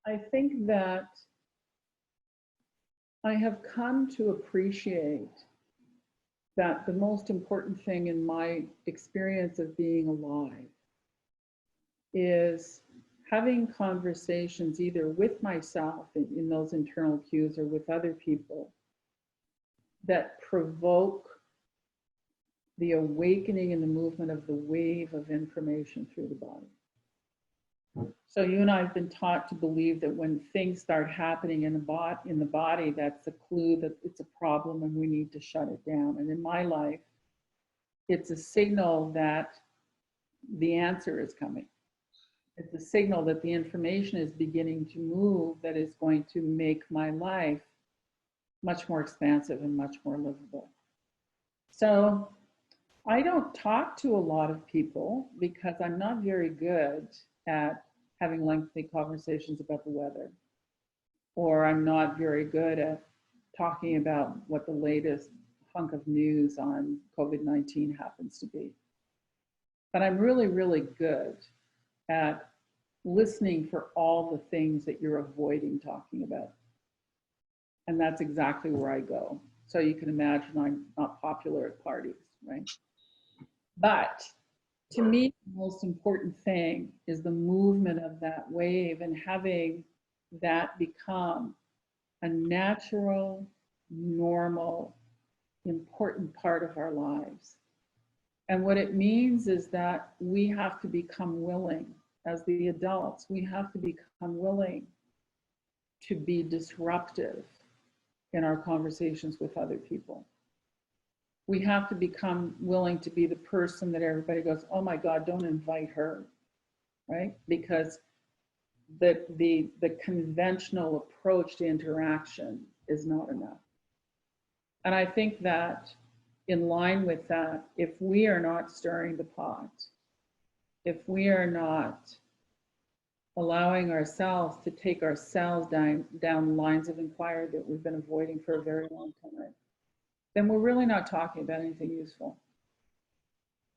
I think that I have come to appreciate that the most important thing in my experience of being alive is having conversations either with myself in those internal cues or with other people that provoke the awakening and the movement of the wave of information through the body. So you and I have been taught to believe that when things start happening in the body, that's a clue that it's a problem and we need to shut it down. And in my life, it's a signal that the answer is coming. It's a signal that the information is beginning to move that is going to make my life much more expansive and much more livable. So I don't talk to a lot of people because I'm not very good at having lengthy conversations about the weather, or I'm not very good at talking about what the latest hunk of news on COVID-19 happens to be. But I'm really, really good at listening for all the things that you're avoiding talking about. And that's exactly where I go. So you can imagine I'm not popular at parties, right? But to me, the most important thing is the movement of that wave and having that become a natural, normal, important part of our lives. And what it means is that we have to become willing, as the adults, we have to become willing to be disruptive in our conversations with other people. We have to become willing to be the person that everybody goes, oh my God, don't invite her, right? Because the conventional approach to interaction is not enough. And I think that in line with that, if we are not stirring the pot, if we are not allowing ourselves to take ourselves down lines of inquiry that we've been avoiding for a very long time, then we're really not talking about anything useful.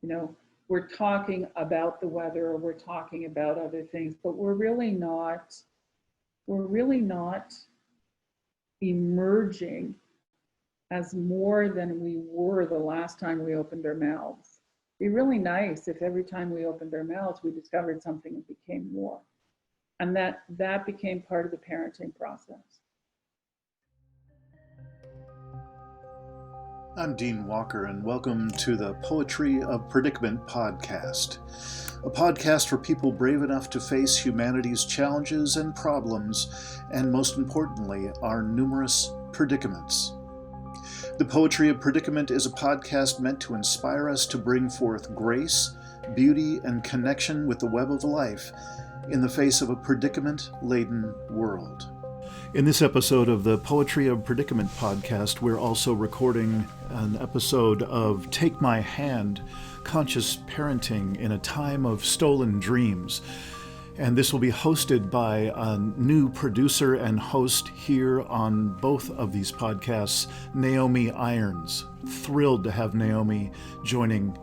You know, we're talking about the weather or we're talking about other things, but we're really not emerging as more than we were the last time we opened our mouths. It'd be really nice if every time we opened our mouths, we discovered something and became more. And that became part of the parenting process. I'm Dean Walker, and welcome to the Poetry of Predicament podcast, a podcast for people brave enough to face humanity's challenges and problems, and most importantly, our numerous predicaments. The Poetry of Predicament is a podcast meant to inspire us to bring forth grace, beauty, and connection with the web of life in the face of a predicament-laden world. In this episode of the Poetry of Predicament podcast, we're also recording an episode of Take My Hand, Conscious Parenting in a Time of Stolen Dreams. And this will be hosted by a new producer and host here on both of these podcasts, Naomi Irons. Thrilled to have Naomi joining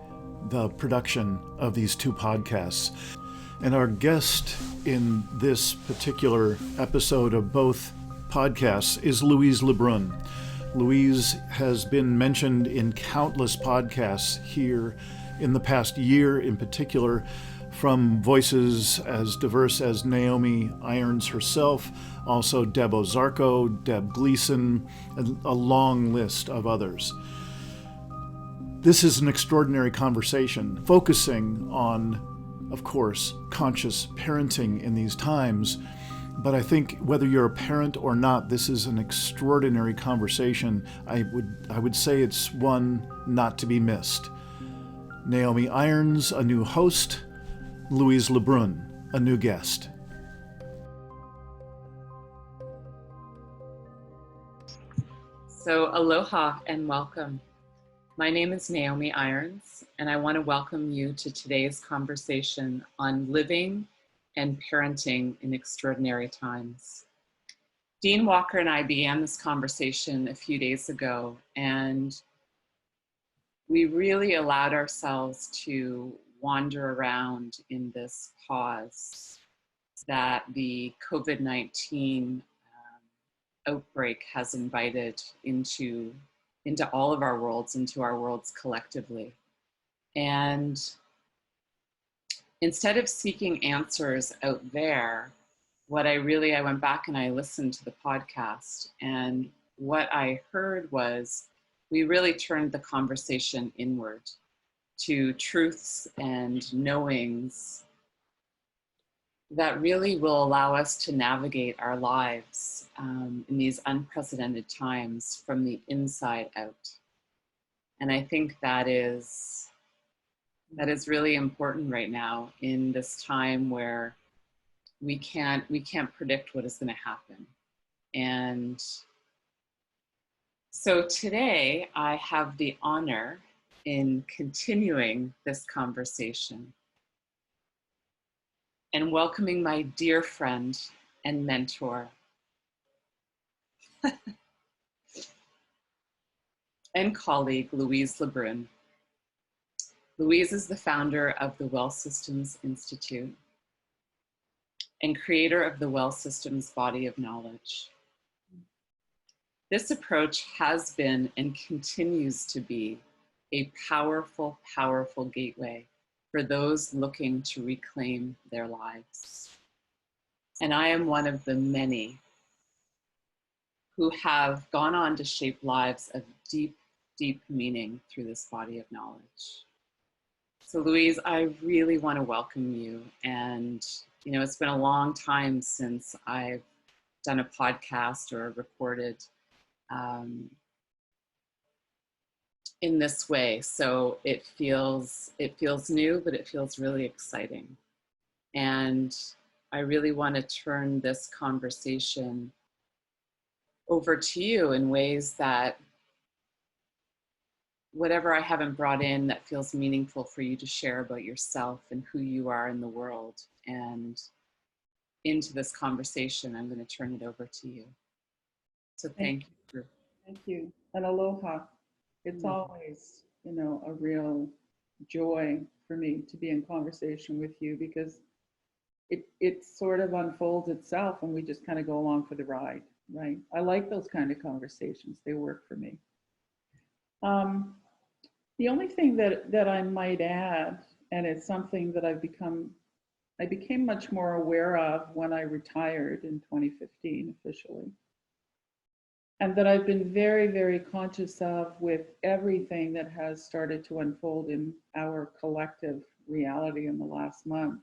the production of these two podcasts. And our guest in this particular episode of both podcasts is Louise LeBrun. Louise has been mentioned in countless podcasts here in the past year in particular, from voices as diverse as Naomi Irons herself, also Deb Ozarko, Deb Gleason, and a long list of others. This is an extraordinary conversation focusing on, of course, conscious parenting in these times. But I think whether you're a parent or not, this is an extraordinary conversation. I would say it's one not to be missed. Naomi Irons, a new host. Louise LeBrun, a new guest. So aloha and welcome. My name is Naomi Irons, and I want to welcome you to today's conversation on living and parenting in extraordinary times. Dean Walker and I began this conversation a few days ago, and we really allowed ourselves to wander around in this pause. that the COVID-19 outbreak has invited into all of our worlds, into our worlds collectively. And instead of seeking answers out there, I went back and I listened to the podcast, and what I heard was we really turned the conversation inward to truths and knowings that really will allow us to navigate our lives in these unprecedented times from the inside out. And I think that is really important right now in this time where we can't predict what is going to happen. And so today I have the honor in continuing this conversation and welcoming my dear friend and mentor and colleague, Louise LeBrun. Louise is the founder of the WEL Systems Institute and creator of the WEL Systems body of knowledge. This approach has been and continues to be a powerful, powerful gateway for those looking to reclaim their lives. And I am one of the many who have gone on to shape lives of deep, deep meaning through this body of knowledge. So Louise, I really want to welcome you. And, you know, it's been a long time since I've done a podcast or recorded in this way. So it feels new, but it feels really exciting. And I really want to turn this conversation over to you in ways that whatever I haven't brought in that feels meaningful for you to share about yourself and who you are in the world. And into this conversation, I'm going to turn it over to you. So thank you. Thank you. And aloha. It's always, you know, a real joy for me to be in conversation with you, because it sort of unfolds itself and we just kind of go along for the ride, right? I like those kind of conversations. They work for me. The only thing that I might add, and it's something that I became much more aware of when I retired in 2015 officially, and that I've been very, very conscious of with everything that has started to unfold in our collective reality in the last month,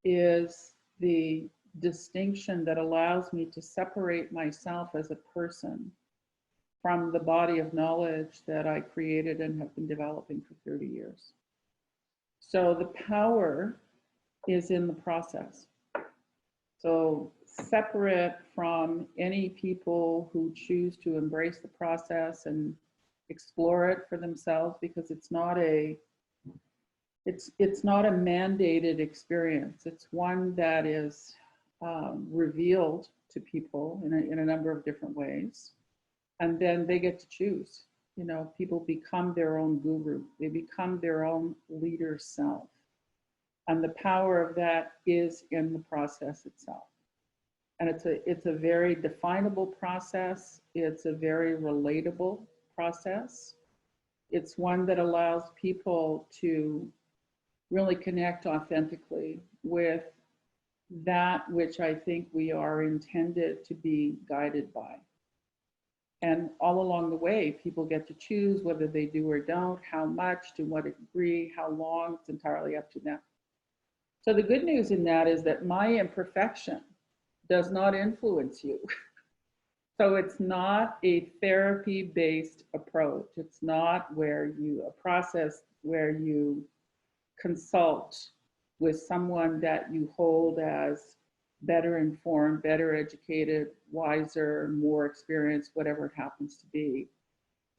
is the distinction that allows me to separate myself as a person from the body of knowledge that I created and have been developing for 30 years. So the power is in the process. So separate from any people who choose to embrace the process and explore it for themselves, because it's not a mandated experience. It's one that is revealed to people in a number of different ways. And then they get to choose. You know, people become their own guru. They become their own leader self. And the power of that is in the process itself. And it's a very definable process. It's a very relatable process. It's one that allows people to really connect authentically with that which I think we are intended to be guided by. And all along the way, people get to choose whether they do or don't, how much, to what degree, how long. It's entirely up to them. So the good news in that is that my imperfection does not influence you. So it's not a therapy-based approach. It's not a process where you consult with someone that you hold as better informed, better educated, wiser, more experienced, whatever it happens to be.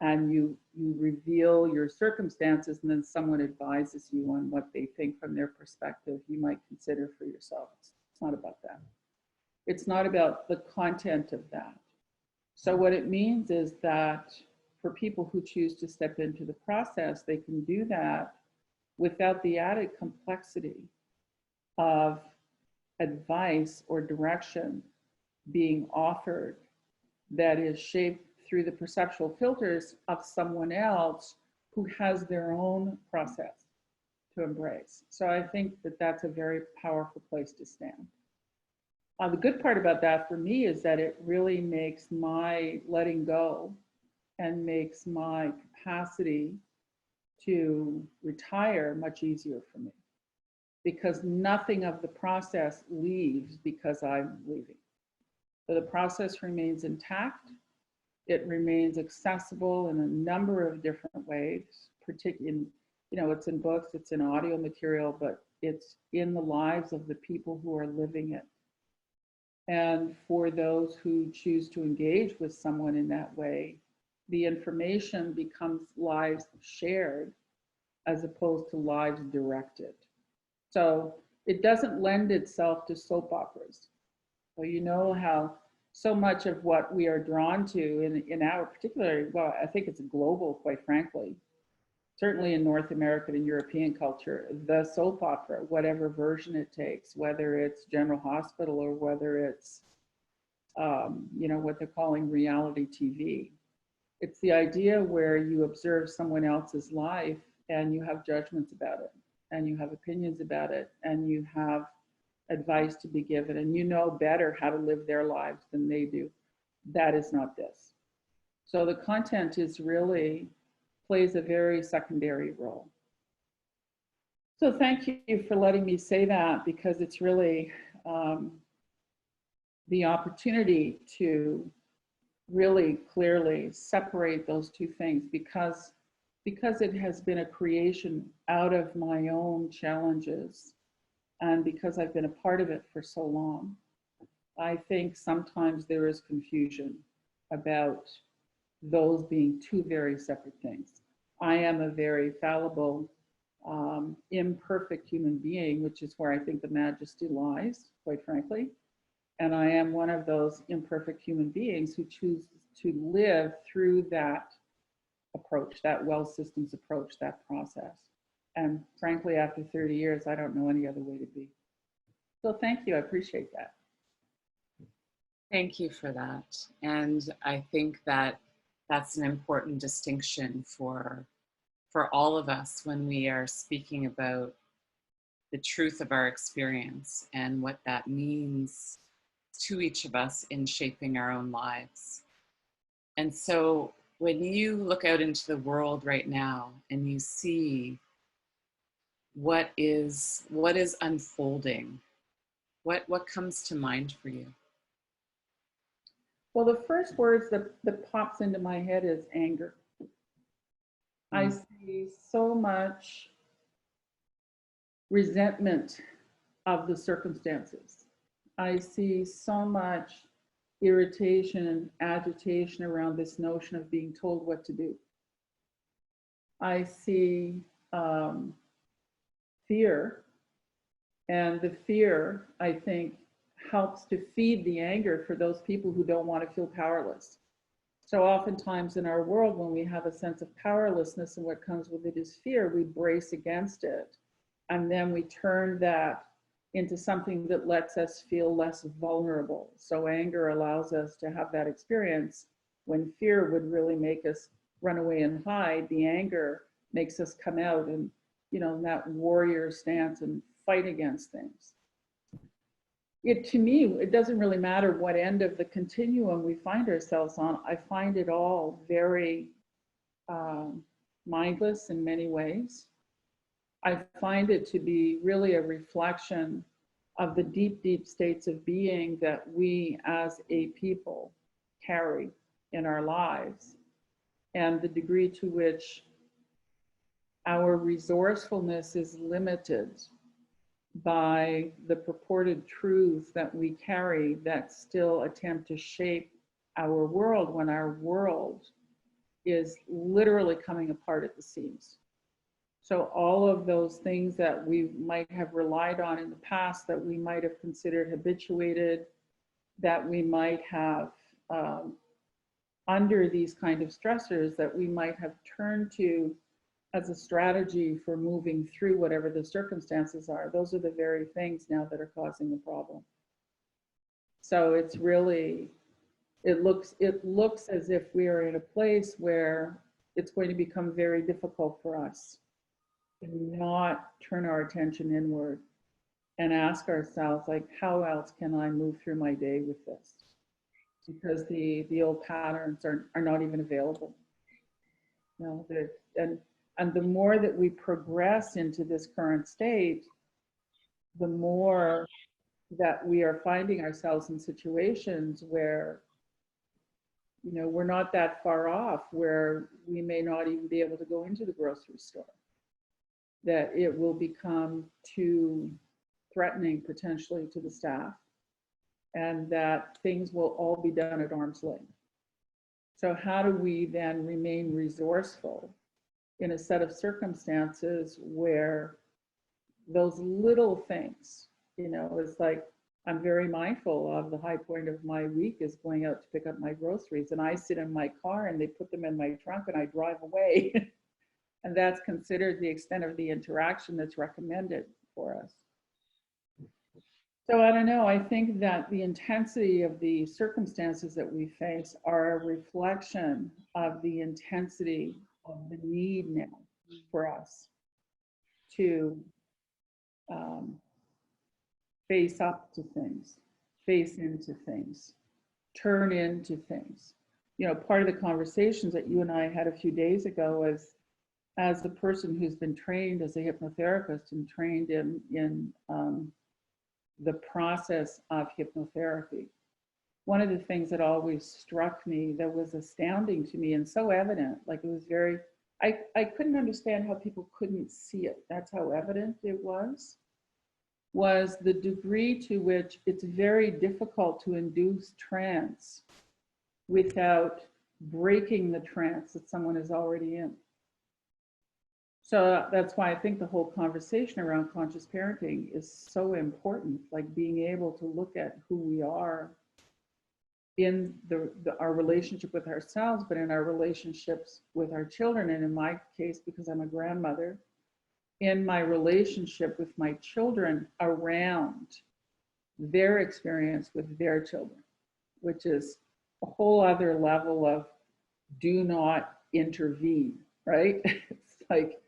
And you reveal your circumstances, and then someone advises you on what they think from their perspective you might consider for yourself. It's not about that. It's not about the content of that. So what it means is that for people who choose to step into the process, they can do that without the added complexity of advice or direction being offered that is shaped through the perceptual filters of someone else who has their own process to embrace. So I think that that's a very powerful place to stand. The good part about that for me is that it really makes my letting go and makes my capacity to retire much easier for me, because nothing of the process leaves because I'm leaving. So the process remains intact. It remains accessible in a number of different ways, particularly, it's in books, it's in audio material, but it's in the lives of the people who are living it. And for those who choose to engage with someone in that way, the information becomes lives shared as opposed to lives directed. So it doesn't lend itself to soap operas. So you know how so much of what we are drawn to in our particular, well, I think it's global, quite frankly, certainly in North American and European culture, the soap opera, whatever version it takes, whether it's General Hospital or whether it's, what they're calling reality TV. It's the idea where you observe someone else's life and you have judgments about it, and you have opinions about it, and you have advice to be given, and you know better how to live their lives than they do. That is not this. So the content is really plays a very secondary role. So thank you for letting me say that, because it's really the opportunity to really clearly separate those two things, because it has been a creation out of my own challenges, and because I've been a part of it for so long. I think sometimes there is confusion about those being two very separate things. I am a very fallible, imperfect human being, which is where I think the majesty lies, quite frankly. And I am one of those imperfect human beings who choose to live through that approach, that WEL Systems approach, that process. And frankly, after 30 years, I don't know any other way to be. So thank you, I appreciate that. Thank you for that. And I think that that's an important distinction for all of us when we are speaking about the truth of our experience and what that means to each of us in shaping our own lives. And so when you look out into the world right now and you see what is unfolding, what comes to mind for you? Well, the first words that pops into my head is anger. I see so much resentment of the circumstances. I see so much irritation and agitation around this notion of being told what to do. I see fear, and the fear, I think, helps to feed the anger for those people who don't want to feel powerless. So oftentimes in our world, when we have a sense of powerlessness and what comes with it is fear, we brace against it. And then we turn that into something that lets us feel less vulnerable. So anger allows us to have that experience when fear would really make us run away and hide. The anger makes us come out and, in that warrior stance and fight against things. To me, it doesn't really matter what end of the continuum we find ourselves on. I find it all very mindless in many ways. I find it to be really a reflection of the deep, deep states of being that we as a people carry in our lives, and the degree to which our resourcefulness is limited by the purported truths that we carry that still attempt to shape our world when our world is literally coming apart at the seams. So all of those things that we might have relied on in the past, that we might have considered habituated, that we might have under these kind of stressors, that we might have turned to as a strategy for moving through whatever the circumstances are, those are the very things now that are causing the problem. So it's really, it looks as if we are in a place where it's going to become very difficult for us to not turn our attention inward and ask ourselves, like, how else can I move through my day with this? Because the old patterns are not even available. You know, and the more that we progress into this current state, the more that we are finding ourselves in situations where, you know, we're not that far off, where we may not even be able to go into the grocery store, that it will become too threatening potentially to the staff, and that things will all be done at arm's length. So how do we then remain resourceful in a set of circumstances where those little things, you know, it's like, I'm very mindful of the high point of my week is going out to pick up my groceries, and I sit in my car and they put them in my trunk and I drive away. And that's considered the extent of the interaction that's recommended for us. So I don't know, I think that the intensity of the circumstances that we face are a reflection of the intensity of the need now for us to face up to things, face into things, turn into things. You know, part of the conversations that you and I had a few days ago was, as a person who's been trained as a hypnotherapist and trained in the process of hypnotherapy, one of the things that always struck me, that was astounding to me and so evident, like it was very, I couldn't understand how people couldn't see it. That's how evident it was the degree to which it's very difficult to induce trance without breaking the trance that someone is already in. So that's why I think the whole conversation around conscious parenting is so important, like being able to look at who we are in our relationship with ourselves, but in our relationships with our children. And in my case, because I'm a grandmother, in my relationship with my children around their experience with their children, which is a whole other level of do not intervene, right? It's like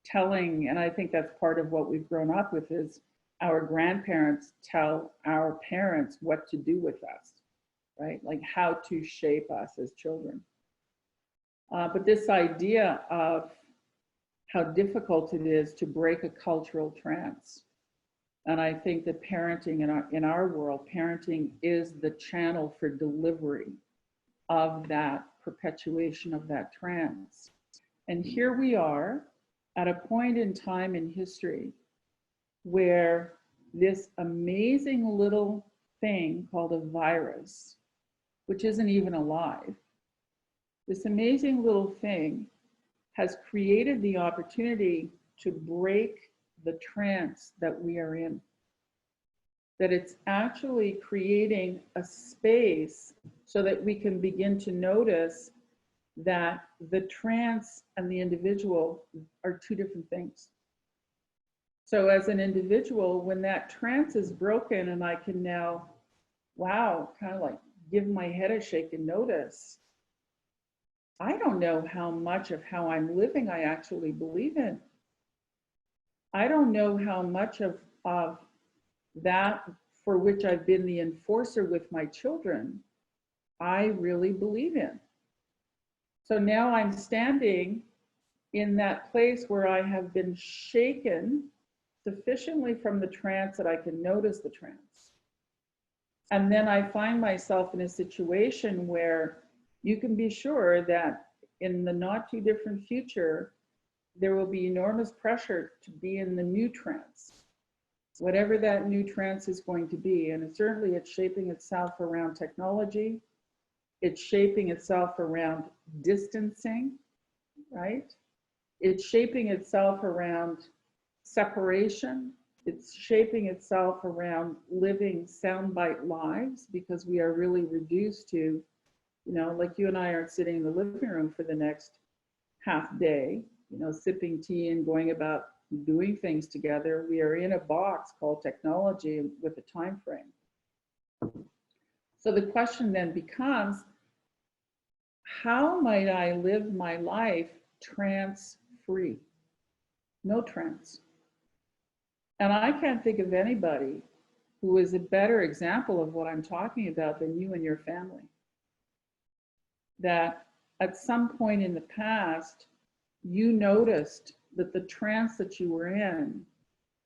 telling, and I think that's part of what we've grown up with, is our grandparents tell our parents what to do with us, right? Like how to shape us as children. But this idea of how difficult it is to break a cultural trance. And I think that parenting in our world, parenting is the channel for delivery of that perpetuation of that trance. And here we are at a point in time in history where this amazing little thing called a virus, which isn't even alive, this amazing little thing has created the opportunity to break the trance that we are in. That it's actually creating a space so that we can begin to notice that the trance and the individual are two different things. So as an individual, when that trance is broken and I can now, wow, kind of like give my head a shake and notice, I don't know how much of how I'm living I actually believe in. I don't know how much of that for which I've been the enforcer with my children, I really believe in. So now I'm standing in that place where I have been shaken sufficiently from the trance that I can notice the trance. And then I find myself in a situation where you can be sure that in the not too different future, there will be enormous pressure to be in the new trance, whatever that new trance is going to be. And certainly it's shaping itself around technology. It's shaping itself around distancing, right? It's shaping itself around separation. It's shaping itself around living soundbite lives, because we are really reduced to, you know, like you and I aren't sitting in the living room for the next half day. sipping tea and going about doing things together. We are in a box called technology with a time frame. So the question then becomes, how might I live my life trance-free? No trance. And I can't think of anybody who is a better example of what I'm talking about than you and your family. That at some point in the past, you noticed that the trance that you were in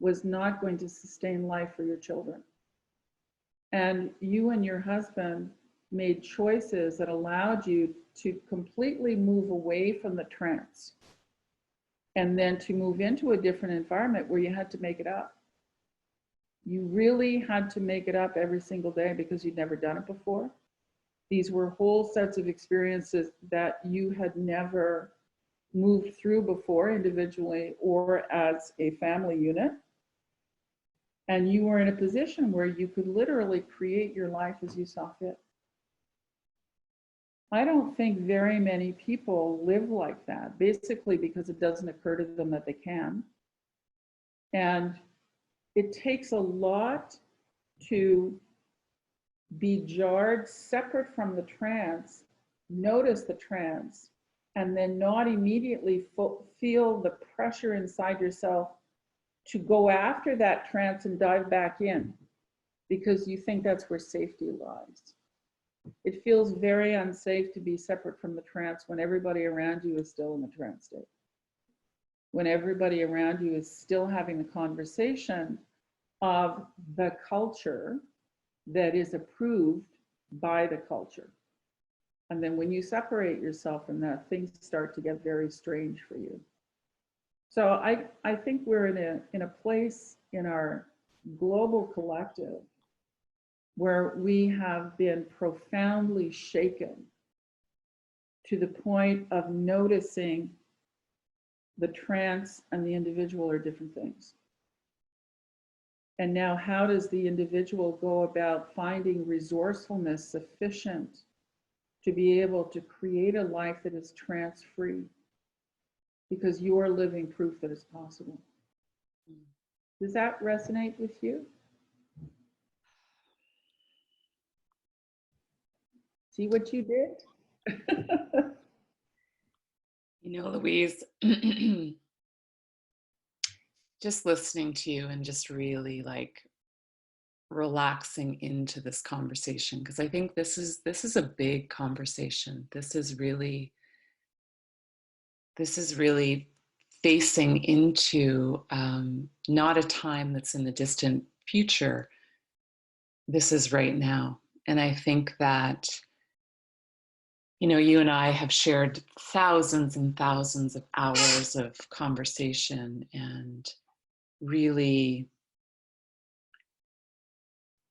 was not going to sustain life for your children. And you and your husband made choices that allowed you to completely move away from the trance and then to move into a different environment where you had to make it up. You really had to make it up every single day because you'd never done it before. These were whole sets of experiences that you had never moved through before individually or as a family unit. And you were in a position where you could literally create your life as you saw fit. I don't think very many people live like that, basically because it doesn't occur to them that they can. And it takes a lot to be jarred separate from the trance, notice the trance, and then not immediately feel the pressure inside yourself to go after that trance and dive back in because you think that's where safety lies. It feels very unsafe to be separate from the trance when everybody around you is still in the trance state. When everybody around you is still having the conversation of the culture that is approved by the culture. And then when you separate yourself from that, things start to get very strange for you. So I think we're in a place in our global collective where we have been profoundly shaken to the point of noticing the trance and the individual are different things. And now how does the individual go about finding resourcefulness sufficient to be able to create a life that is trance-free? Because you are living proof that it's possible. Does that resonate with you? See what you did? Louise, just listening to you and just really like relaxing into this conversation, because I think this is a big conversation. This is really facing into not a time that's in the distant future. This is right now. And I think that, you and I have shared thousands and thousands of hours of conversation and really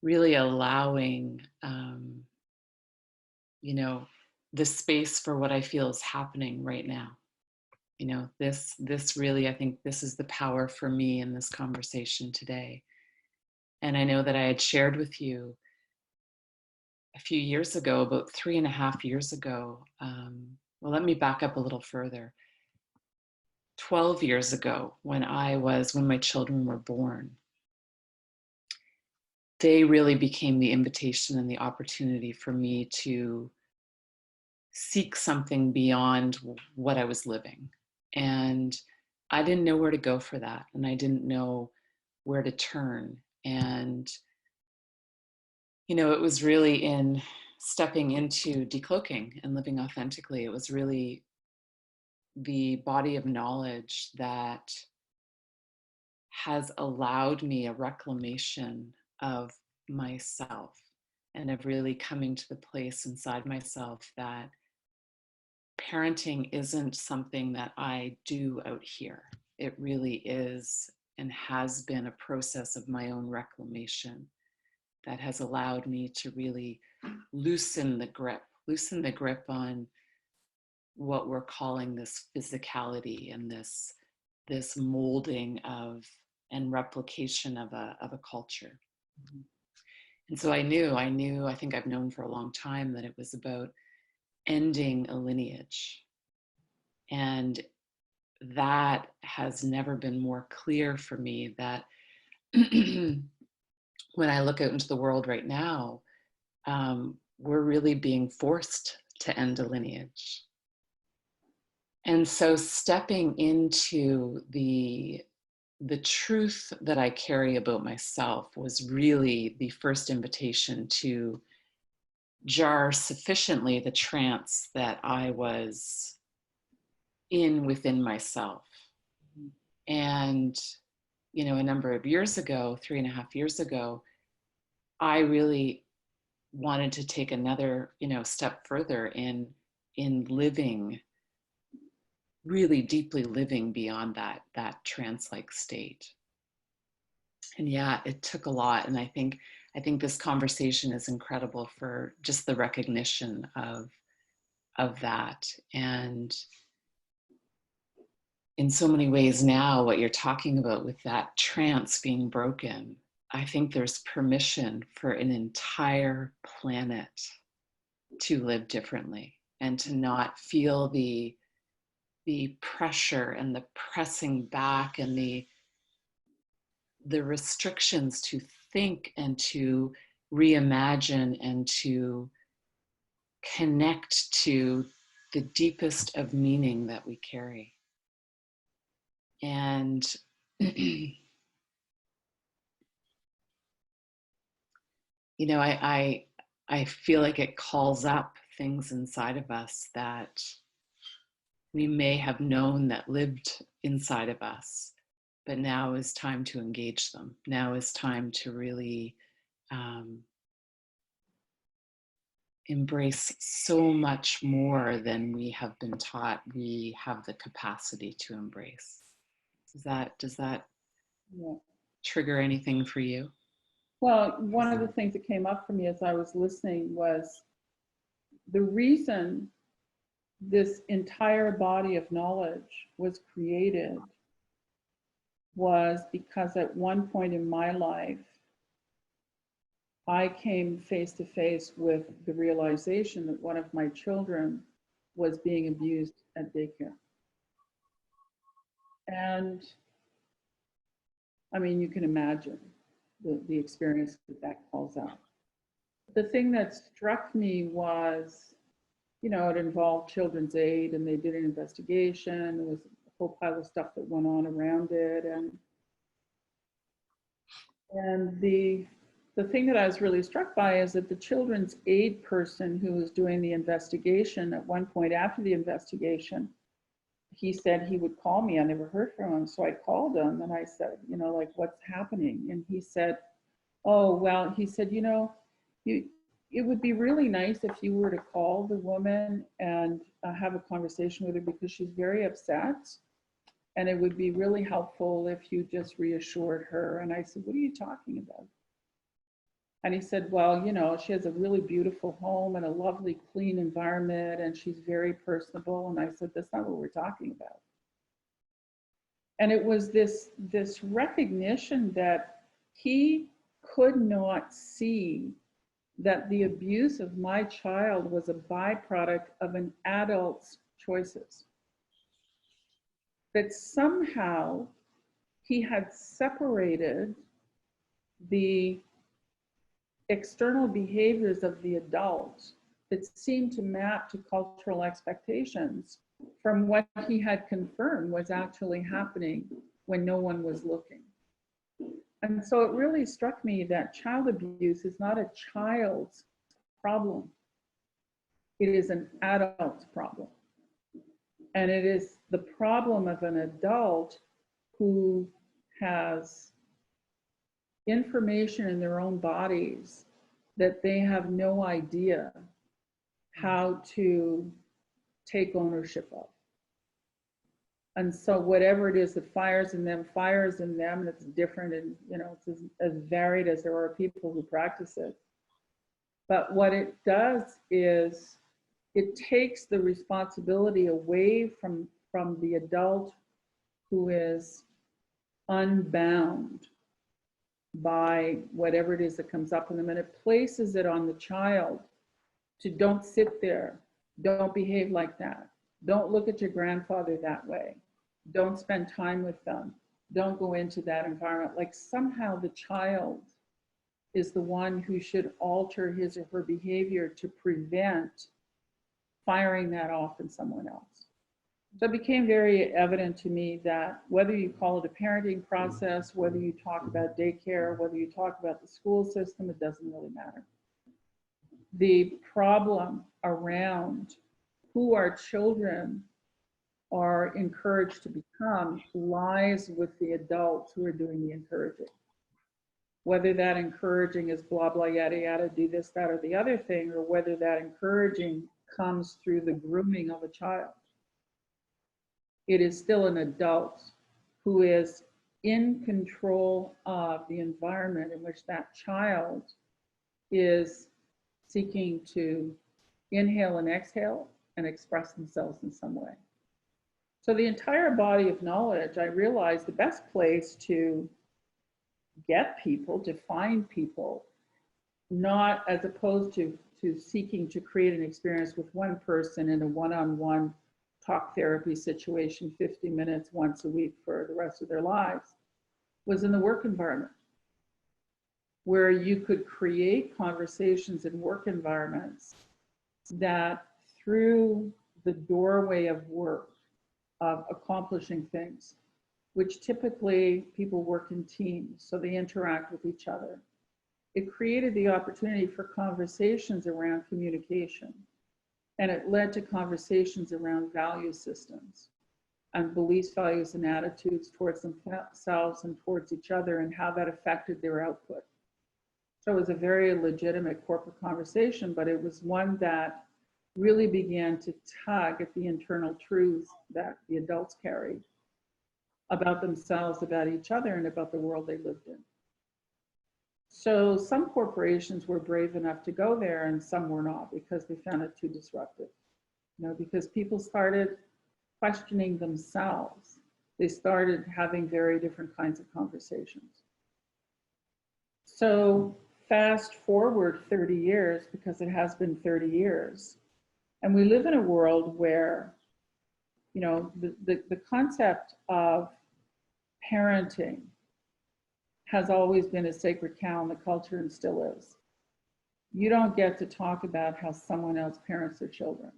allowing, the space for what I feel is happening right now. This really, I think this is the power for me in this conversation today. And I know that I had shared with you a few years ago, about 3.5 years ago, well, let me back up a little further. 12 years ago, when my children were born, they really became the invitation and the opportunity for me to seek something beyond what I was living. And I didn't know where to go for that. And I didn't know where to turn. And, it was really in stepping into decloaking and living authentically. It was really the body of knowledge that has allowed me a reclamation of myself and of really coming to the place inside myself that parenting isn't something that I do out here. It really is and has been a process of my own reclamation that has allowed me to really loosen the grip on what we're calling this physicality and this molding of and replication of a culture. Mm-hmm. And so I think I've known for a long time that it was about ending a lineage and that has never been more clear for me, that when I look out into the world right now, we're really being forced to end a lineage. And so stepping into the truth that I carry about myself was really the first invitation to jar sufficiently the trance that I was in within myself. And, you know, a number of years ago, 3.5 years ago, I really wanted to take another, you know, step further in living, really deeply living beyond that trance-like state. And yeah, it took a lot. And I think this conversation is incredible for just the recognition of that. And in so many ways now, what you're talking about with that trance being broken, I think there's permission for an entire planet to live differently and to not feel the pressure and the pressing back and the restrictions to think and to reimagine and to connect to the deepest of meaning that we carry. And you know, I feel like it calls up things inside of us that we may have known that lived inside of us, but now is time to engage them. Now is time to really embrace so much more than we have been taught we have the capacity to embrace. Does that Yeah. trigger anything for you? Well, one of the things that came up for me as I was listening was the reason this entire body of knowledge was created was because at one point in my life, I came face to face with the realization that one of my children was being abused at daycare. And I mean, you can imagine the experience that calls out. The thing that struck me was, you know, it involved Children's Aid, and they did an investigation. There was a whole pile of stuff that went on around it. And the thing that I was really struck by is that the Children's Aid person who was doing the investigation, at one point after the investigation, he said he would call me. I never heard from him. So I called him and I said, you know, like, what's happening? And he said, oh, well, he said, you know, it would be really nice if you were to call the woman and have a conversation with her, because she's very upset. And it would be really helpful if you just reassured her. And I said, what are you talking about? And he said, well, you know, she has a really beautiful home and a lovely, clean environment, and she's very personable. And I said, that's not what we're talking about. And it was this recognition that he could not see that the abuse of my child was a byproduct of an adult's choices. That somehow he had separated the external behaviors of the adult that seemed to map to cultural expectations from what he had confirmed was actually happening when no one was looking. And so it really struck me that child abuse is not a child's problem. It is an adult's problem. And it is the problem of an adult who has information in their own bodies that they have no idea how to take ownership of. And so whatever it is that fires in them, and it's different, and you know, it's as varied as there are people who practice it. But what it does is it takes the responsibility away from the adult who is unbound by whatever it is that comes up in them, and it places it on the child to don't sit there, don't behave like that, don't look at your grandfather that way, Don't spend time with them. Don't go into that environment. Like somehow the child is the one who should alter his or her behavior to prevent firing that off in someone else. So it became very evident to me that whether you call it a parenting process, whether you talk about daycare, whether you talk about the school system, it doesn't really matter. The problem around who our children are encouraged to become lies with the adults who are doing the encouraging. Whether that encouraging is blah, blah, yada, yada, do this, that, or the other thing, or whether that encouraging comes through the grooming of a child. It is still an adult who is in control of the environment in which that child is seeking to inhale and exhale and express themselves in some way. So the entire body of knowledge, I realized the best place to get people, to find people, not as opposed to seeking to create an experience with one person in a one-on-one talk therapy situation, 50 minutes once a week for the rest of their lives, was in the work environment, where you could create conversations in work environments that through the doorway of work, of accomplishing things, which typically people work in teams, so they interact with each other. It created the opportunity for conversations around communication, and it led to conversations around value systems and beliefs, values, and attitudes towards themselves and towards each other, and how that affected their output. So it was a very legitimate corporate conversation, but it was one that really began to tug at the internal truths that the adults carried about themselves, about each other, and about the world they lived in. So some corporations were brave enough to go there and some were not, because they found it too disruptive. Because people started questioning themselves. They started having very different kinds of conversations. So fast forward 30 years, because it has been 30 years, and we live in a world where, the concept of parenting has always been a sacred cow in the culture and still is. You don't get to talk about how someone else parents their children.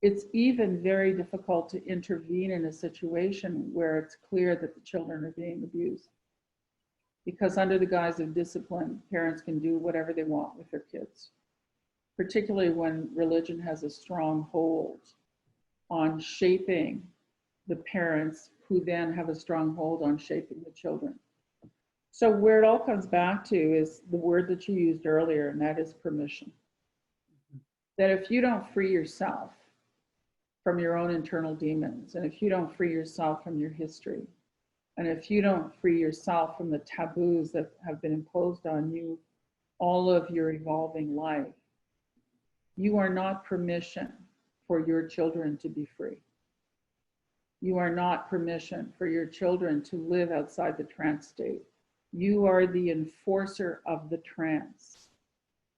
It's even very difficult to intervene in a situation where it's clear that the children are being abused. Because under the guise of discipline, parents can do whatever they want with their kids, particularly when religion has a strong hold on shaping the parents, who then have a strong hold on shaping the children. So where it all comes back to is the word that you used earlier, and that is permission. That if you don't free yourself from your own internal demons, and if you don't free yourself from your history, and if you don't free yourself from the taboos that have been imposed on you all of your evolving life, you are not permission for your children to be free. You are not permission for your children to live outside the trance state. You are the enforcer of the trance.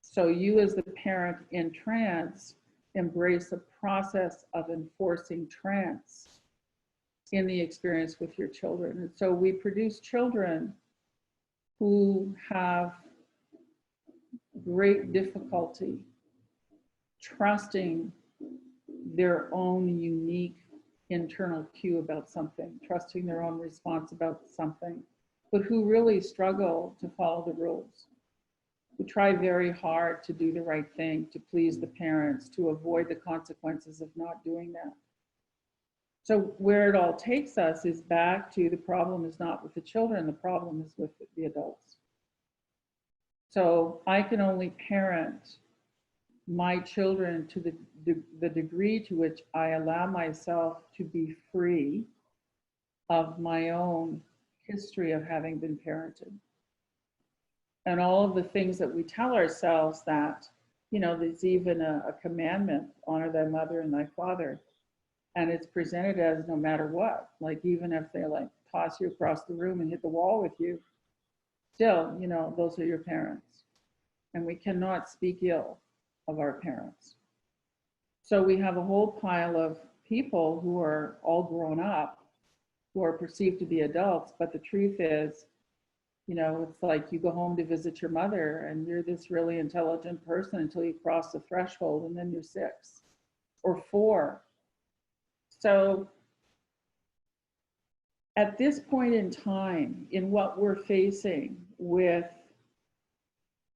So you as the parent in trance embrace a process of enforcing trance in the experience with your children. And so we produce children who have great difficulty trusting their own unique internal cue about something, trusting their own response about something, but who really struggle to follow the rules, who try very hard to do the right thing, to please the parents, to avoid the consequences of not doing that. So where it all takes us is back to the problem is not with the children, the problem is with the adults. So I can only parent my children to the degree to which I allow myself to be free of my own history of having been parented. And all of the things that we tell ourselves that, there's even a commandment, honor thy mother and thy father. And it's presented as no matter what, like even if they toss you across the room and hit the wall with you, still, those are your parents. And we cannot speak ill of our parents. So we have a whole pile of people who are all grown up who are perceived to be adults, but the truth is, it's like you go home to visit your mother and you're this really intelligent person until you cross the threshold, and then you're 6 or 4. So at this point in time, in what we're facing with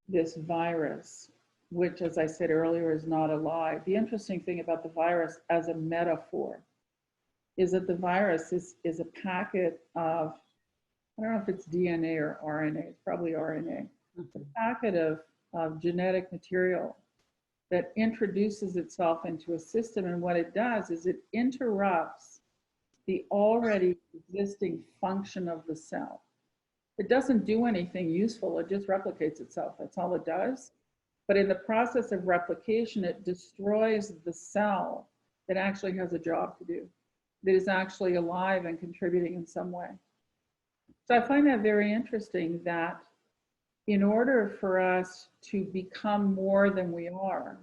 this virus, which, as I said earlier, is not alive, the interesting thing about the virus as a metaphor is that the virus is a packet of, I don't know if it's DNA or RNA, it's probably RNA, a packet of genetic material that introduces itself into a system. And what it does is it interrupts the already existing function of the cell. It doesn't do anything useful, it just replicates itself. That's all it does. But in the process of replication, it destroys the cell that actually has a job to do, that is actually alive and contributing in some way. So I find that very interesting, that in order for us to become more than we are,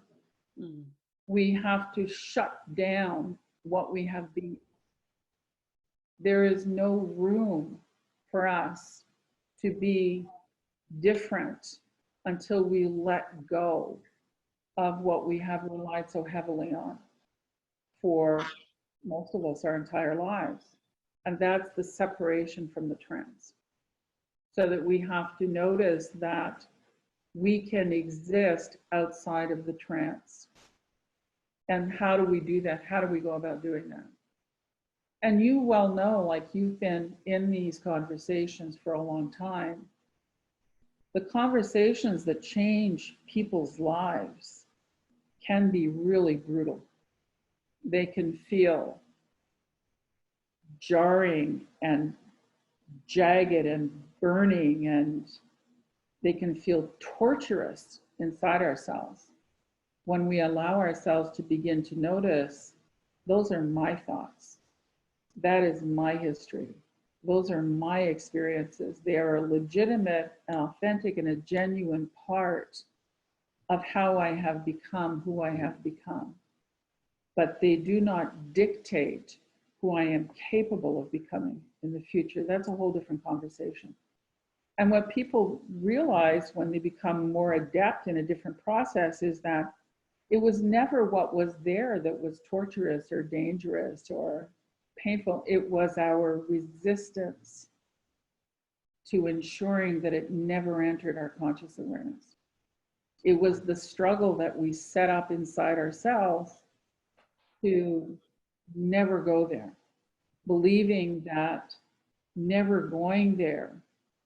we have to shut down what we have been. There is no room for us to be different until we let go of what we have relied so heavily on for most of us our entire lives. And that's the separation from the trance. So that we have to notice that we can exist outside of the trance. And how do we do that? How do we go about doing that? And you well know, like you've been in these conversations for a long time, the conversations that change people's lives can be really brutal. They can feel jarring and jagged and burning, and they can feel torturous inside ourselves when we allow ourselves to begin to notice, those are my thoughts. That is my history. Those are my experiences. They are a legitimate, and authentic, and a genuine part of how I have become who I have become. But they do not dictate who I am capable of becoming in the future. That's a whole different conversation. And what people realize when they become more adept in a different process is that it was never what was there that was torturous or dangerous or painful. It was our resistance to ensuring that it never entered our conscious awareness. It was the struggle that we set up inside ourselves to never go there, believing that never going there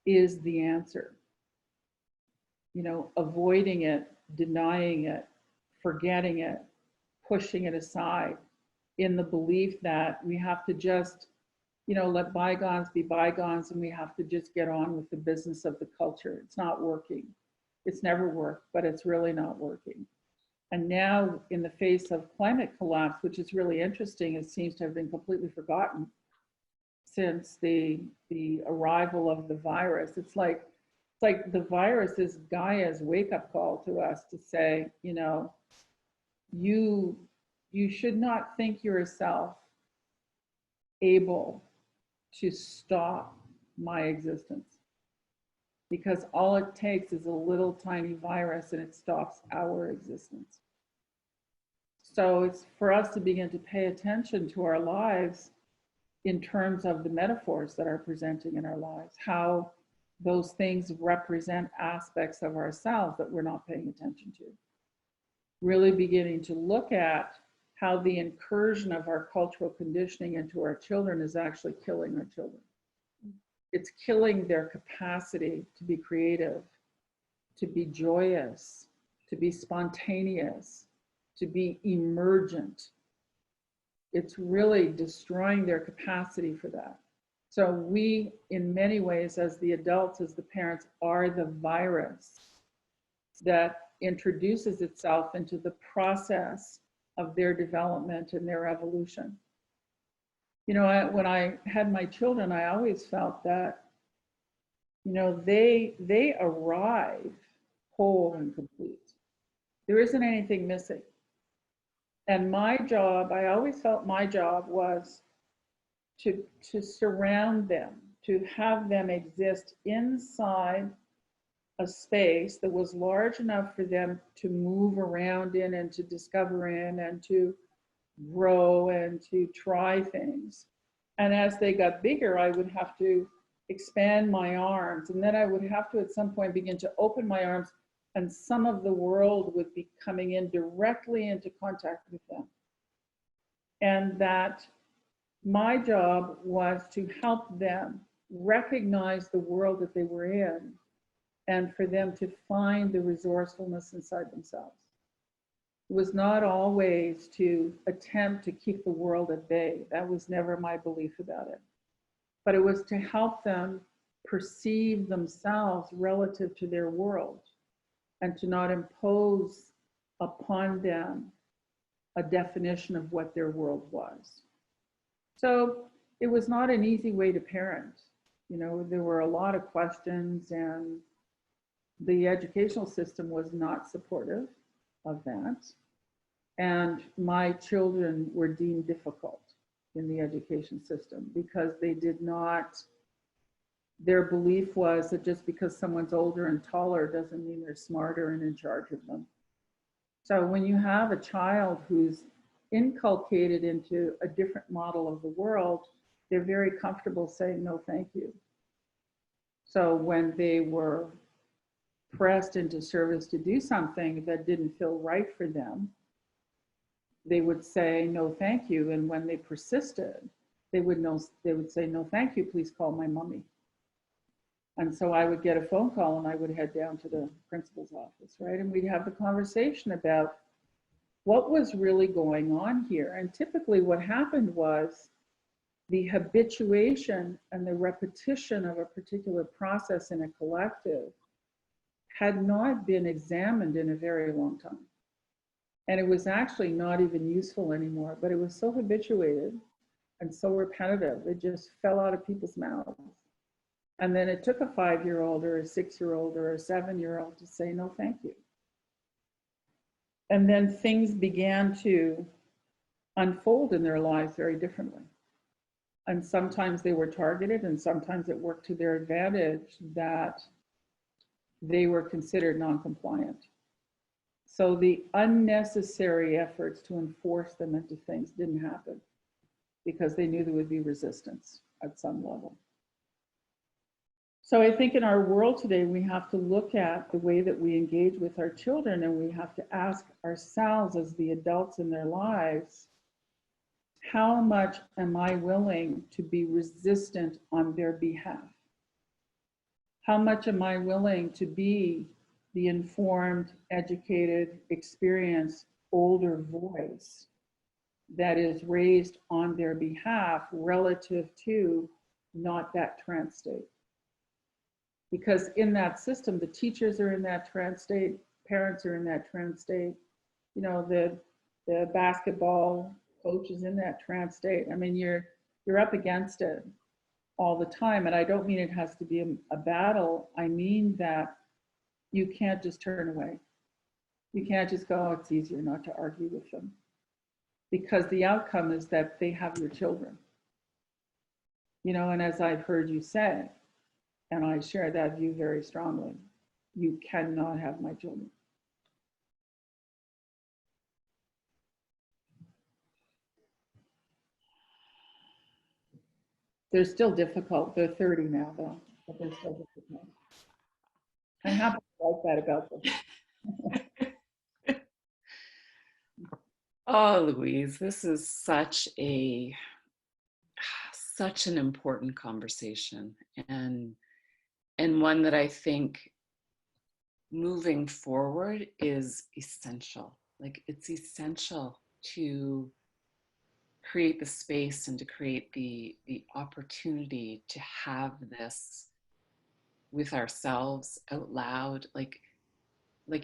is the answer. Avoiding it, denying it, forgetting it, pushing it aside, in the belief that we have to just, let bygones be bygones, and we have to just get on with the business of the culture. It's not working. It's never worked, but it's really not working. And now, in the face of climate collapse, which is really interesting, it seems to have been completely forgotten since the arrival of the virus. It's like the virus is Gaia's wake-up call to us to say, you should not think yourself able to stop my existence, because all it takes is a little tiny virus and it stops our existence. So it's for us to begin to pay attention to our lives in terms of the metaphors that are presenting in our lives, how those things represent aspects of ourselves that we're not paying attention to. Really beginning to look at how the incursion of our cultural conditioning into our children is actually killing our children. It's killing their capacity to be creative, to be joyous, to be spontaneous, to be emergent. It's really destroying their capacity for that. So we, in many ways, as the adults, as the parents, are the virus that introduces itself into the process of their development and their evolution. When I had my children, I always felt that, they arrive whole and complete. There isn't anything missing. And my job, I always felt my job was to surround them, to have them exist inside a space that was large enough for them to move around in and to discover in and to grow and to try things. And as they got bigger, I would have to expand my arms, and then I would have to at some point begin to open my arms, and some of the world would be coming in directly into contact with them. And that my job was to help them recognize the world that they were in and for them to find the resourcefulness inside themselves. It was not always to attempt to keep the world at bay. That was never my belief about it. But it was to help them perceive themselves relative to their world and to not impose upon them a definition of what their world was. So it was not an easy way to parent. You know, there were a lot of questions, and the educational system was not supportive of that. And my children were deemed difficult in the education system because they did not, their belief was that just because someone's older and taller doesn't mean they're smarter and in charge of them. So when you have a child who's inculcated into a different model of the world, they're very comfortable saying no thank you. So when they were pressed into service to do something that didn't feel right for them, they would say no thank you. And when they persisted, they would say no thank you, please call my mommy. And so I would get a phone call and I would head down to the principal's office, right? And we'd have the conversation about what was really going on here. And typically what happened was the habituation and the repetition of a particular process in a collective had not been examined in a very long time. And it was actually not even useful anymore, but it was so habituated and so repetitive, it just fell out of people's mouths. And then it took a 5-year-old or a 6-year-old or a 7-year-old to say no thank you. And then things began to unfold in their lives very differently. And sometimes they were targeted, and sometimes it worked to their advantage that they were considered non-compliant. So the unnecessary efforts to enforce them into things didn't happen because they knew there would be resistance at some level. So I think in our world today, we have to look at the way that we engage with our children, and we have to ask ourselves as the adults in their lives, how much am I willing to be resistant on their behalf? How much am I willing to be the informed, educated, experienced, older voice that is raised on their behalf relative to not that trance state? Because in that system, the teachers are in that trance state, parents are in that trance state, you know, the basketball coach is in that trance state. I mean, you're up against it all the time. And I don't mean it has to be a battle. I mean that you can't just turn away. You can't just go, oh, it's easier not to argue with them. Because the outcome is that they have your children. You know, and as I've heard you say, and I share that view very strongly, you cannot have my children. They're still difficult. They're 30 now, though, but they're still difficult. I'm happy to like that about them. Oh, Louise, this is such an important conversation, and one that I think moving forward is essential. Like, it's essential to create the space and to create the opportunity to have this with ourselves out loud. Like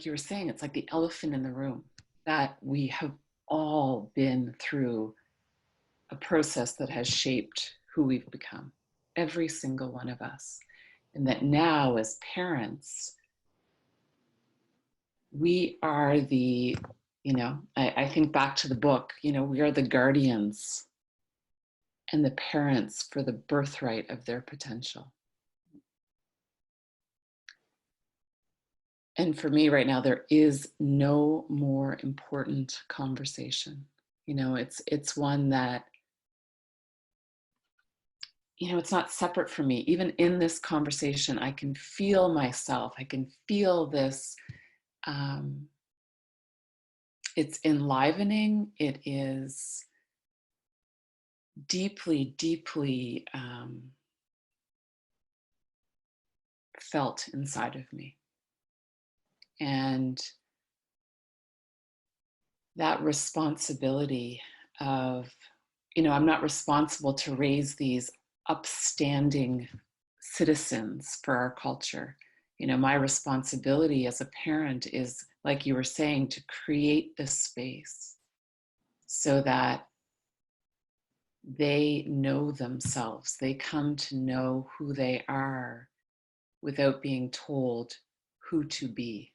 you were saying, it's like the elephant in the room, that we have all been through a process that has shaped who we've become, every single one of us. And that now as parents, we are the, you know, I think back to the book, you know, we are the guardians and the parents for the birthright of their potential. And for me right now, there is no more important conversation. You know, it's one that, you know, it's not separate from me. Even in this conversation, I can feel myself. I can feel this. It's enlivening. It is deeply, deeply felt inside of me. And that responsibility of, you know, I'm not responsible to raise these upstanding citizens for our culture. You know, my responsibility as a parent is, like you were saying, to create this space so that they know themselves. They come to know who they are without being told who to be.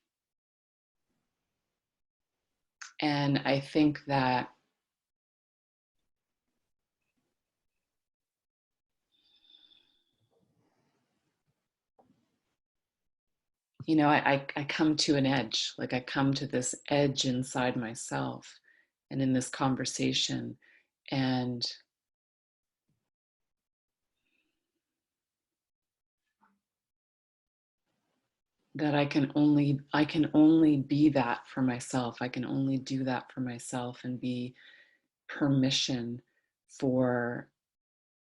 And I think that you know, I come to an edge, like I come to this edge inside myself and in this conversation, and that I can only be that for myself. I can only do that for myself and be permission for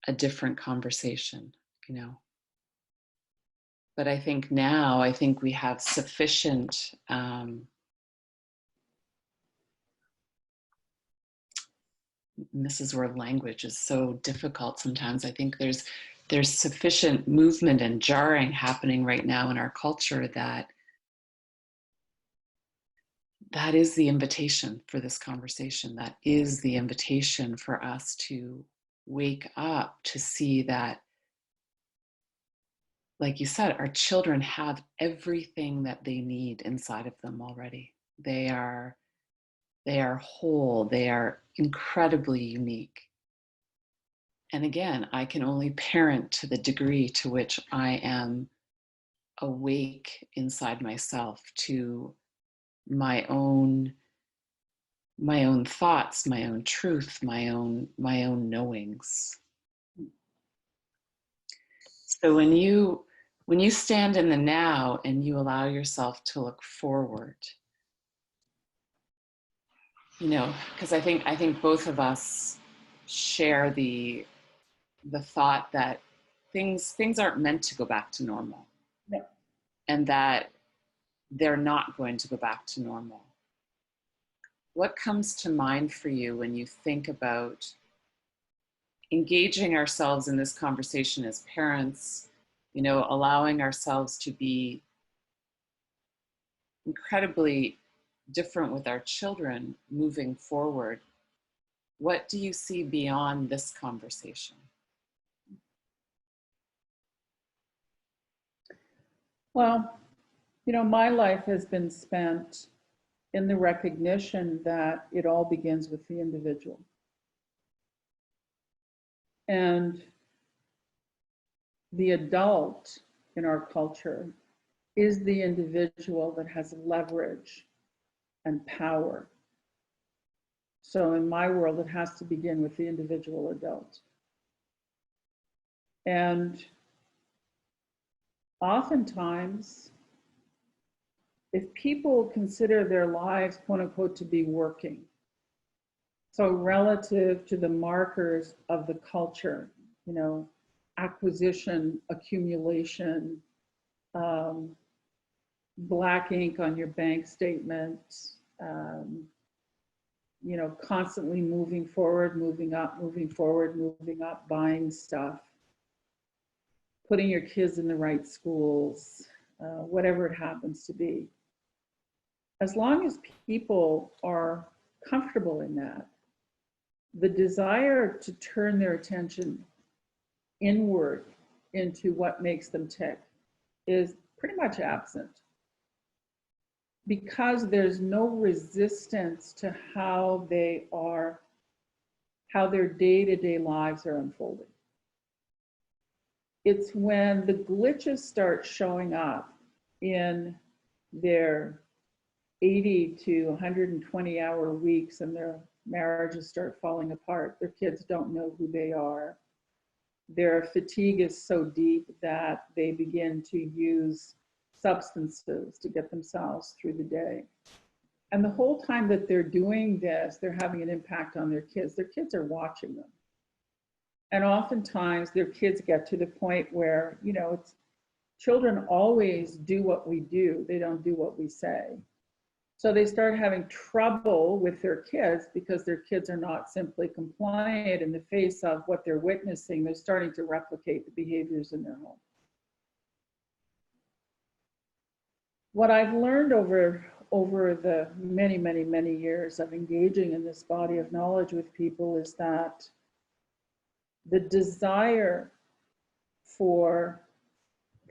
a different conversation, you know. But I think now, I think we have sufficient and this is where language is so difficult sometimes. I think there's sufficient movement and jarring happening right now in our culture that is the invitation for this conversation. That is the invitation for us to wake up to see that, like you said, our children have everything that they need inside of them already. They are whole. They are incredibly unique. And again, I can only parent to the degree to which I am awake inside myself to my own thoughts, my own truth, my own knowings. So when you stand in the now and you allow yourself to look forward, you know, because I think both of us share the thought that things aren't meant to go back to normal. No. And that they're not going to go back to normal. What comes to mind for you when you think about engaging ourselves in this conversation as parents, you know, allowing ourselves to be incredibly different with our children moving forward? What do you see beyond this conversation? Well, you know, my life has been spent in the recognition that it all begins with the individual. And the adult in our culture is the individual that has leverage and power. So in my world, it has to begin with the individual adult. And oftentimes, if people consider their lives, quote unquote, to be working, so relative to the markers of the culture, you know, acquisition, accumulation, black ink on your bank statement, you know, constantly moving forward, moving up, moving forward, moving up, buying stuff, putting your kids in the right schools, whatever it happens to be. As long as people are comfortable in that, the desire to turn their attention inward into what makes them tick is pretty much absent, because there's no resistance to how they are how their day-to-day lives are unfolding. It's when the glitches start showing up in their 80 to 120 hour weeks and their marriages start falling apart. Their kids don't know who they are. Their fatigue is so deep that they begin to use substances to get themselves through the day. And the whole time that they're doing this, they're having an impact on their kids. Their kids are watching them. And oftentimes their kids get to the point where, you know, children always do what we do. They don't do what we say. So they start having trouble with their kids because their kids are not simply compliant in the face of what they're witnessing. They're starting to replicate the behaviors in their home. What I've learned over the many years of engaging in this body of knowledge with people is that the desire for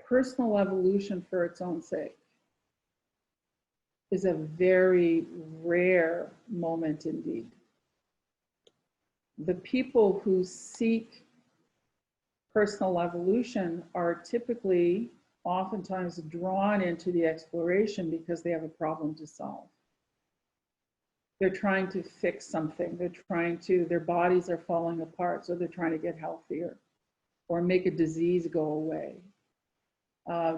personal evolution for its own sake is a very rare moment indeed. The people who seek personal evolution are typically oftentimes drawn into the exploration because they have a problem to solve. They're trying to fix something. Their bodies are falling apart, so they're trying to get healthier or make a disease go away.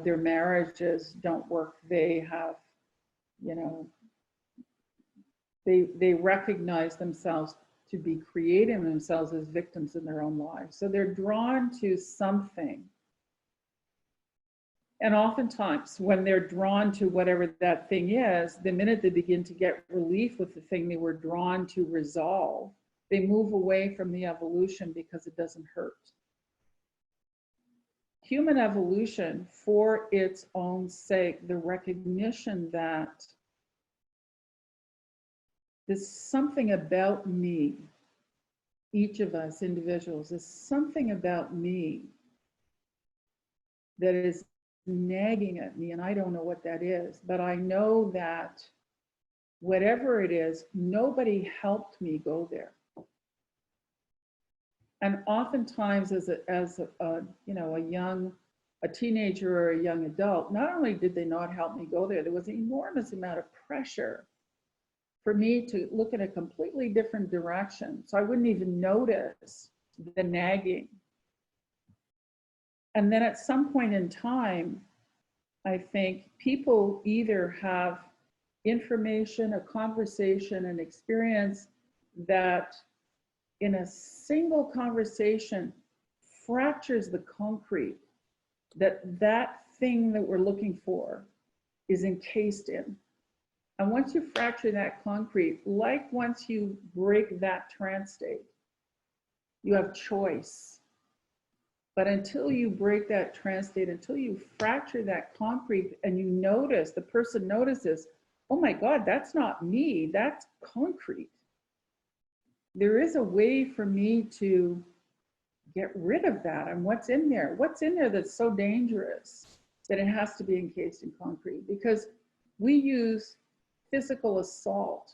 Their marriages don't work. They have, you know, they recognize themselves to be creating themselves as victims in their own lives. So they're drawn to something. And oftentimes when they're drawn to whatever that thing is, the minute they begin to get relief with the thing they were drawn to resolve, they move away from the evolution because it doesn't hurt. Human evolution for its own sake, the recognition that there's something about me, each of us individuals, there's something about me that is nagging at me, and I don't know what that is, but I know that whatever it is, nobody helped me go there. And oftentimes as a teenager or a young adult, not only did they not help me go there, there was an enormous amount of pressure for me to look in a completely different direction. So I wouldn't even notice the nagging. And then at some point in time, I think people either have information, a conversation, an experience that in a single conversation fractures the concrete that thing that we're looking for is encased in. And once you fracture that concrete, like once you break that trance state, you have choice. But until you break that trance state, until you fracture that concrete and you notice, the person notices, oh my God, that's not me, that's concrete. There is a way for me to get rid of that. And what's in there? What's in there that's so dangerous that it has to be encased in concrete? Because we use physical assault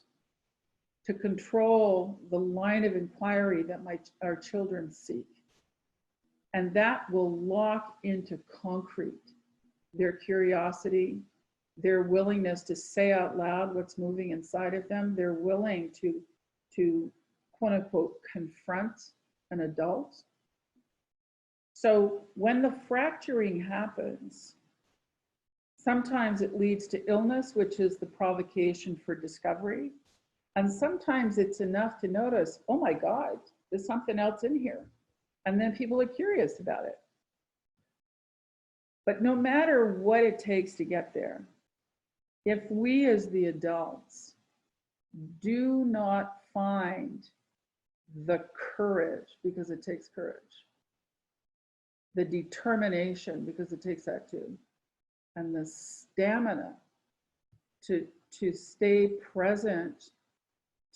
to control the line of inquiry that our children seek. And that will lock into concrete their curiosity, their willingness to say out loud what's moving inside of them. They're willing to quote unquote confront an adult. So when the fracturing happens, sometimes it leads to illness, which is the provocation for discovery. And sometimes it's enough to notice, oh my God, there's something else in here. And then people are curious about it. But no matter what it takes to get there, if we as the adults do not find the courage, because it takes courage, the determination, because it takes that too, and the stamina to stay present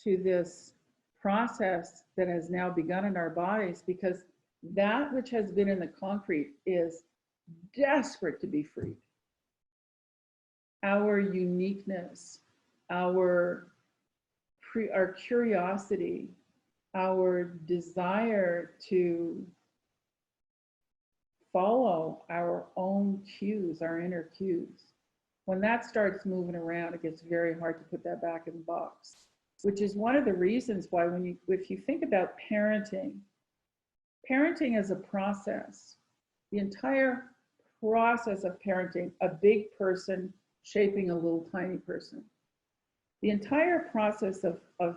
to this process that has now begun in our bodies, because that which has been in the concrete is desperate to be freed. Our uniqueness, our curiosity, our desire to follow our own cues, our inner cues. When that starts moving around, it gets very hard to put that back in the box, which is one of the reasons why if you think about parenting is a process. The entire process of parenting, a big person shaping a little tiny person. The entire process of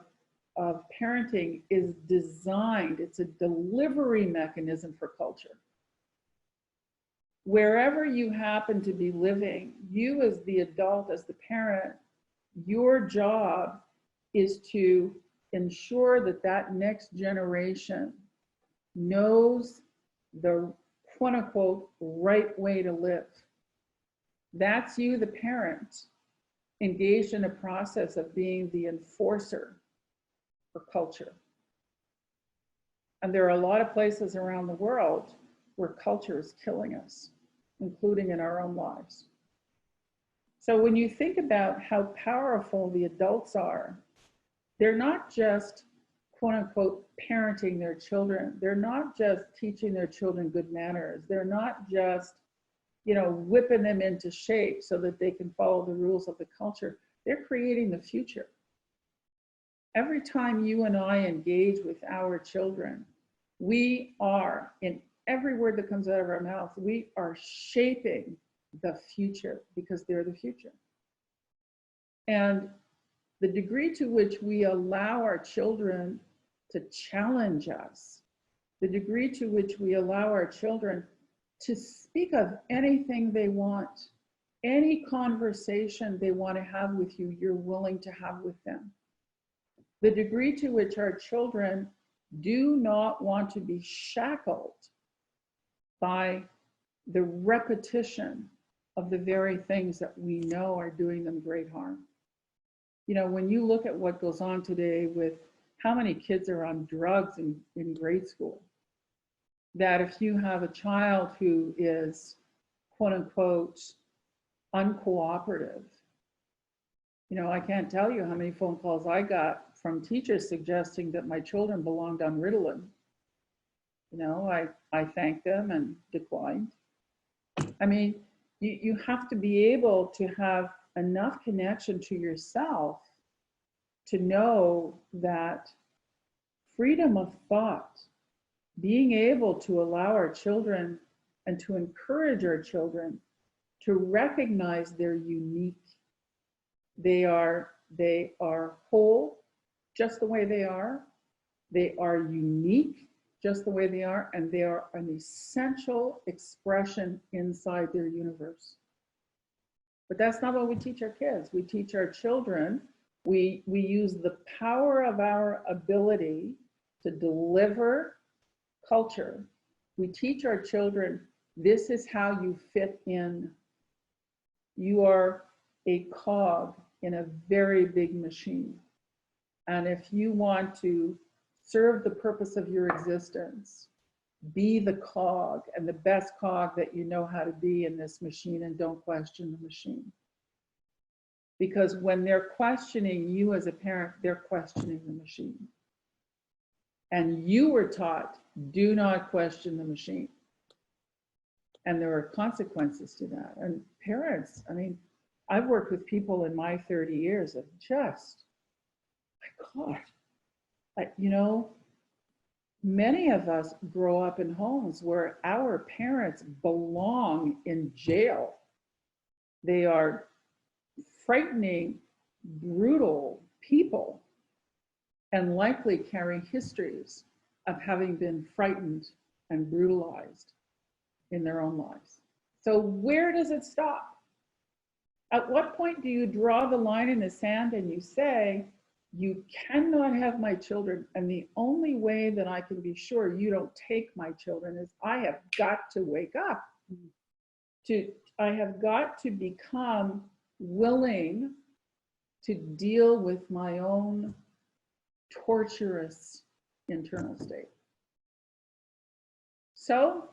parenting is designed, it's a delivery mechanism for culture. Wherever you happen to be living, you as the adult, as the parent, your job is to ensure that that next generation knows the quote unquote right way to live. That's you, the parent, engaged in a process of being the enforcer for culture. And there are a lot of places around the world where culture is killing us, including in our own lives. So when you think about how powerful the adults are, they're not just quote unquote parenting their children. They're not just teaching their children good manners. They're not just, whipping them into shape so that they can follow the rules of the culture. They're creating the future. Every time you and I engage with our children, we are, in every word that comes out of our mouth, we are shaping the future because they're the future. And the degree to which we allow our children to challenge us, the degree to which we allow our children to speak of anything they want, any conversation they want to have with you, you're willing to have with them. The degree to which our children do not want to be shackled by the repetition of the very things that we know are doing them great harm. When you look at what goes on today with how many kids are on drugs in grade school, that if you have a child who is quote unquote uncooperative, I can't tell you how many phone calls I got from teachers suggesting that my children belonged on Ritalin. I thanked them and declined. I mean, you have to be able to have enough connection to yourself to know that freedom of thought, being able to allow our children and to encourage our children to recognize they're unique. They are whole just the way they are. They are unique just the way they are, and they are an essential expression inside their universe. But that's not what we teach our kids. We teach our children, we use the power of our ability to deliver culture. We teach our children, this is how you fit in. You are a cog in a very big machine. And if you want to serve the purpose of your existence, be the cog and the best cog that you know how to be in this machine, and don't question the machine. Because when they're questioning you as a parent, they're questioning the machine. And you were taught, do not question the machine. And there are consequences to that. And parents, I've worked with people in my 30 years of just, my God, many of us grow up in homes where our parents belong in jail. They are frightening, brutal people, and likely carry histories of having been frightened and brutalized in their own lives. So where does it stop? At what point do you draw the line in the sand and you say, you cannot have my children, and the only way that I can be sure you don't take my children is I have got to wake up. I have got to become willing to deal with my own torturous internal state. So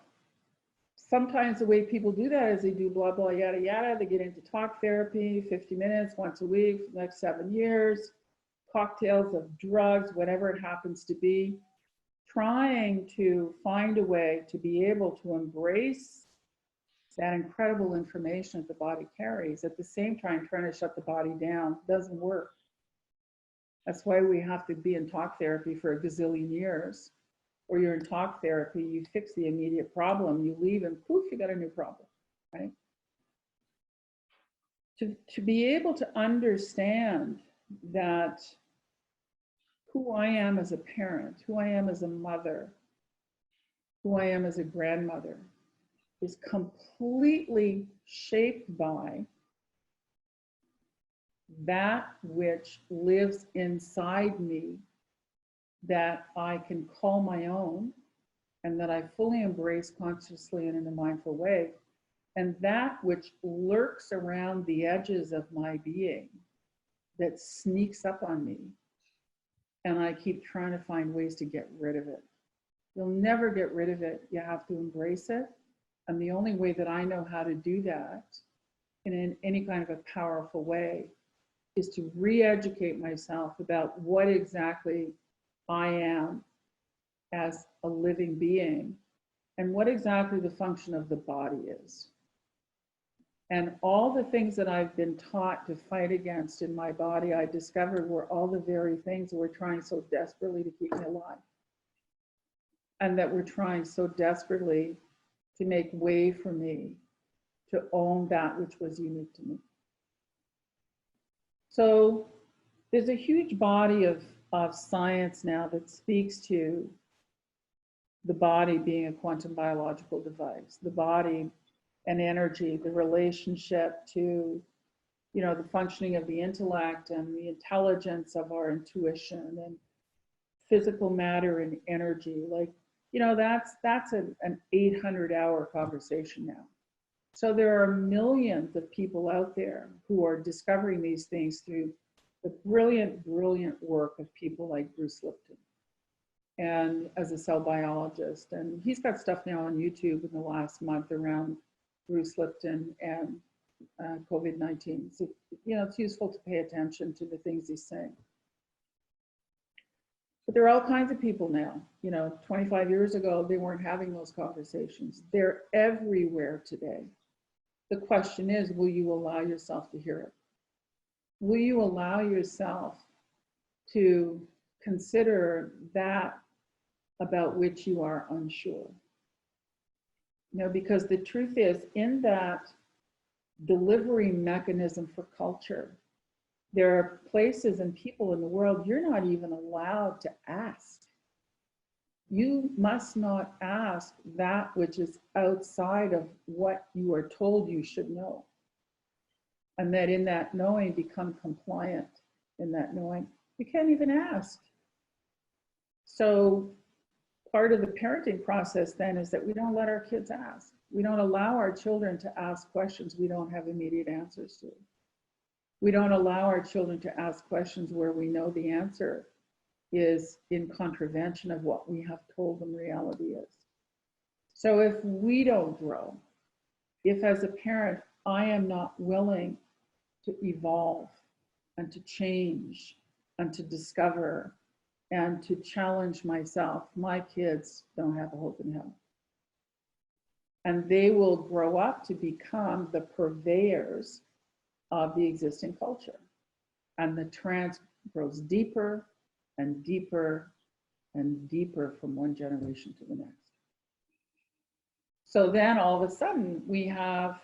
sometimes the way people do that is they do blah, blah, yada, yada. They get into talk therapy, 50 minutes once a week for the next 7 years, cocktails of drugs, whatever it happens to be, trying to find a way to be able to embrace that incredible information that the body carries, at the same time trying to shut the body down, doesn't work. That's why we have to be in talk therapy for a gazillion years. Or you're in talk therapy, you fix the immediate problem, you leave and poof, you got a new problem, right? To be able to understand that who I am as a parent, who I am as a mother, who I am as a grandmother, is completely shaped by that which lives inside me that I can call my own and that I fully embrace consciously and in a mindful way, and that which lurks around the edges of my being that sneaks up on me, and I keep trying to find ways to get rid of it. You'll never get rid of it. You have to embrace it. And the only way that I know how to do that in any kind of a powerful way is to re-educate myself about what exactly I am as a living being and what exactly the function of the body is. And all the things that I've been taught to fight against in my body, I discovered were all the very things that were trying so desperately to keep me alive. And that were trying so desperately to make way for me to own that which was unique to me. So there's a huge body of science now that speaks to the body being a quantum biological device, the body and energy, the relationship to, you know, the functioning of the intellect and the intelligence of our intuition and physical matter and energy. Like, you know, that's an 800-hour conversation now. So there are millions of people out there who are discovering these things through the brilliant, brilliant work of people like Bruce Lipton, and as a cell biologist. And he's got stuff now on YouTube in the last month around Bruce Lipton and COVID-19. So, you know, it's useful to pay attention to the things he's saying. But there are all kinds of people now. You know, 25 years ago, they weren't having those conversations. They're everywhere today. The question is, will you allow yourself to hear it? Will you allow yourself to consider that about which you are unsure? You know, because the truth is, in that delivery mechanism for culture, there are places and people in the world you're not even allowed to ask. You must not ask that which is outside of what you are told you should know. And that in that knowing, become compliant in that knowing. You can't even ask. So part of the parenting process then is that we don't let our kids ask. We don't allow our children to ask questions we don't have immediate answers to. We don't allow our children to ask questions where we know the answer is in contravention of what we have told them reality is. So if we don't grow, if as a parent I am not willing to evolve and to change and to discover and to challenge myself, my kids don't have a hope in hell. And they will grow up to become the purveyors of the existing culture. And the trance grows deeper and deeper and deeper from one generation to the next. So then all of a sudden we have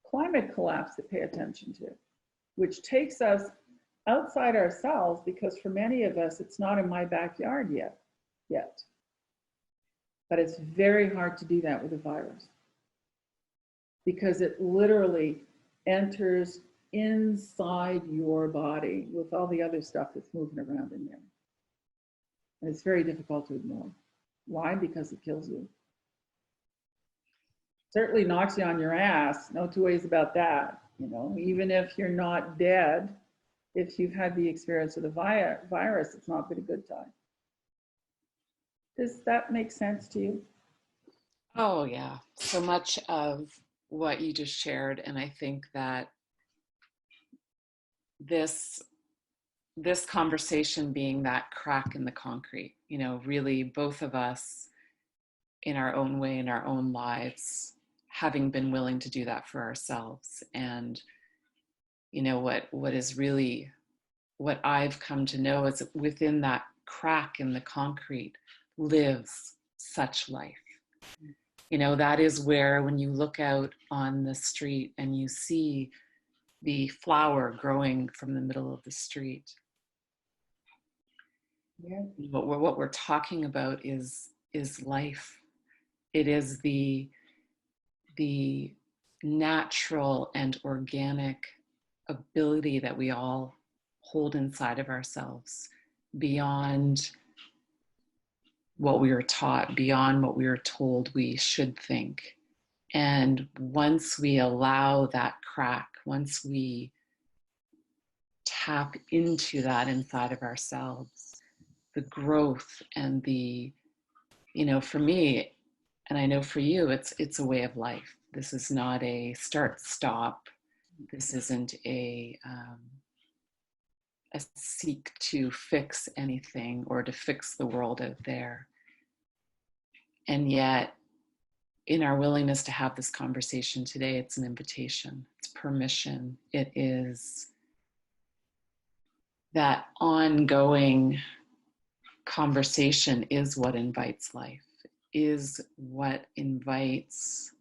climate collapse to pay attention to, which takes us outside ourselves, because for many of us, it's not in my backyard yet. But it's very hard to do that with a virus, because it literally enters inside your body with all the other stuff that's moving around in there. And it's very difficult to ignore. Why? Because it kills you. Certainly knocks you on your ass, no two ways about that. You know, even if you're not dead, if you've had the experience of the virus, it's not been a good time. Does that make sense to you? Oh, yeah. So much of what you just shared. And I think that this this conversation being that crack in the concrete, really both of us in our own way, in our own lives, having been willing to do that for ourselves. And, what is really, what I've come to know is within that crack in the concrete lives such life. That is where, when you look out on the street and you see the flower growing from the middle of the street, what we're talking about is life. It is the natural and organic ability that we all hold inside of ourselves, beyond what we were taught, beyond what we were told we should think. And once we allow that crack, once we tap into that inside of ourselves, the growth and the, for me, and I know for you, it's a way of life. This is not a start stop. This isn't a seek to fix anything or to fix the world out there. And yet, in our willingness to have this conversation today, it's an invitation, it's permission. It is that ongoing conversation is what invites life, is what invites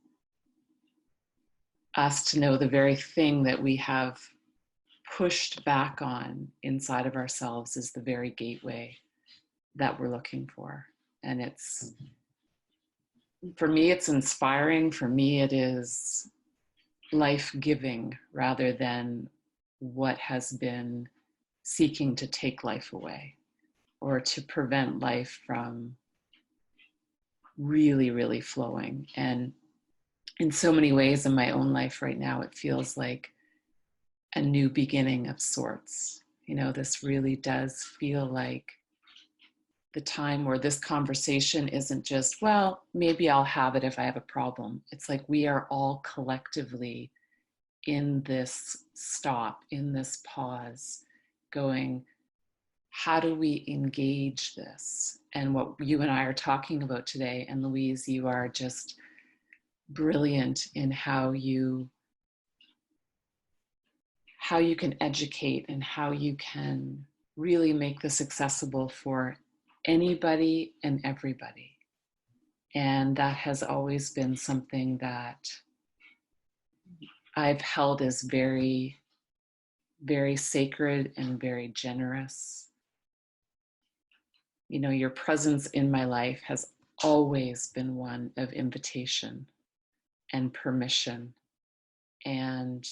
us to know the very thing that we have pushed back on inside of ourselves is the very gateway that we're looking for. And it's, for me, it's inspiring. For me, it is life-giving rather than what has been seeking to take life away or to prevent life from really, really flowing. And in so many ways in my own life right now, it feels like a new beginning of sorts. This really does feel like the time where this conversation isn't just, well, maybe I'll have it if I have a problem. It's like we are all collectively in this stop, in this pause, going, how do we engage this? And what you and I are talking about today, and Louise, you are just brilliant in how you can educate and how you can really make this accessible for anybody and everybody. And that has always been something that I've held as very, very sacred and very generous. Your presence in my life has always been one of invitation and permission and,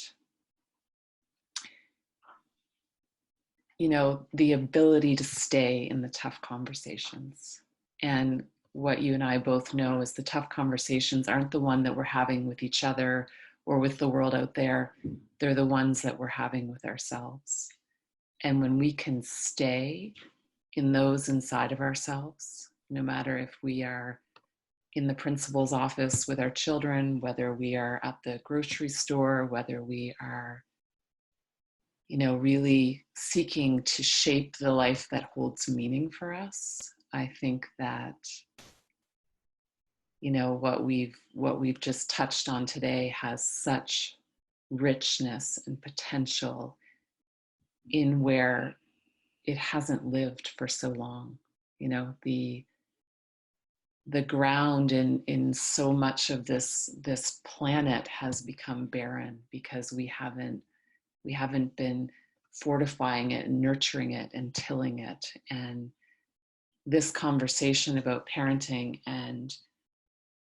the ability to stay in the tough conversations. And what you and I both know is the tough conversations aren't the one that we're having with each other or with the world out there. They're the ones that we're having with ourselves. And when we can stay in those inside of ourselves, no matter if we are in the principal's office with our children, whether we are at the grocery store, whether we are, really seeking to shape the life that holds meaning for us, I think that, what we've just touched on today has such richness and potential in where it hasn't lived for so long. The ground in so much of this planet has become barren because we haven't been fortifying it and nurturing it and tilling it. And this conversation about parenting and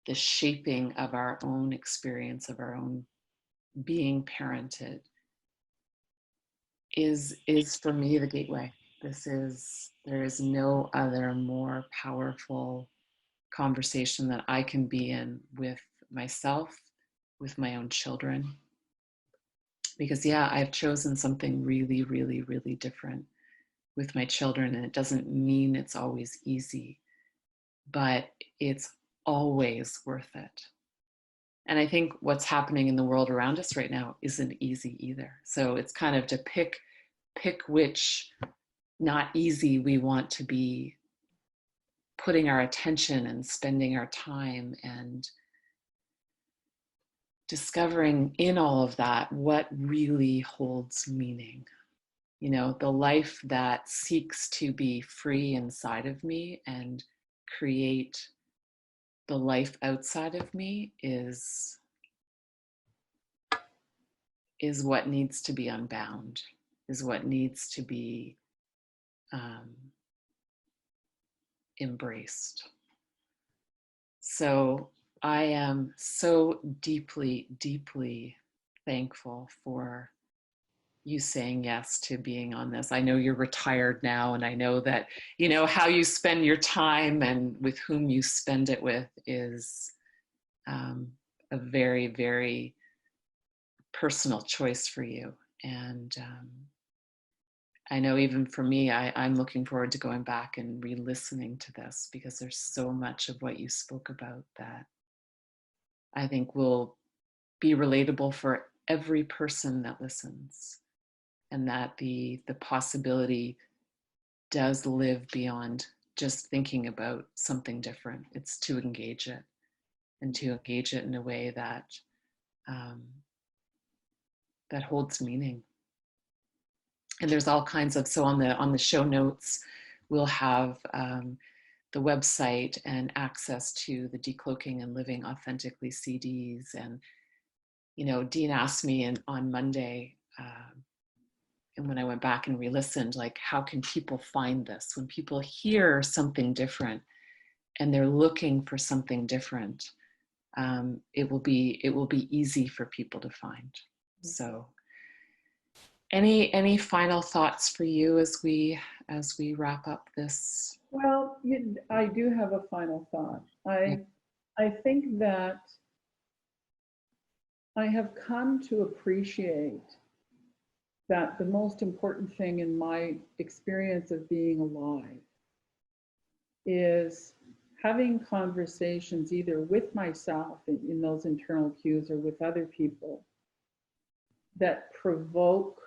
the shaping of our own experience of our own being parented is for me the gateway. There is no other more powerful conversation that I can be in with myself, with my own children. Because I've chosen something really, really, really different with my children, and it doesn't mean it's always easy, but it's always worth it. And I think what's happening in the world around us right now isn't easy either. So it's kind of to pick which not easy we want to be putting our attention and spending our time and discovering in all of that what really holds meaning. You know, the life that seeks to be free inside of me and create the life outside of me is what needs to be unbound, is what needs to be embraced. So I am so deeply, deeply thankful for you saying yes to being on this. I know you're retired now, and I know that, you know, how you spend your time and with whom you spend it with is a very, very personal choice for you. And I know even for me, I'm looking forward to going back and re-listening to this, because there's so much of what you spoke about that I think will be relatable for every person that listens, and that the possibility does live beyond just thinking about something different. It's to engage it, and to engage it in a way that that holds meaning. And there's all kinds of, so on the show notes, we'll have the website and access to the Decloaking and Living Authentically CDs. And, you know, Dean asked me on Monday, and when I went back and re-listened, like, how can people find this? When people hear something different and they're looking for something different, it will be easy for people to find. So any final thoughts for you as we wrap up this? Well, I do have a final thought. I think that I have come to appreciate that the most important thing in my experience of being alive is having conversations either with myself in those internal cues or with other people that provoke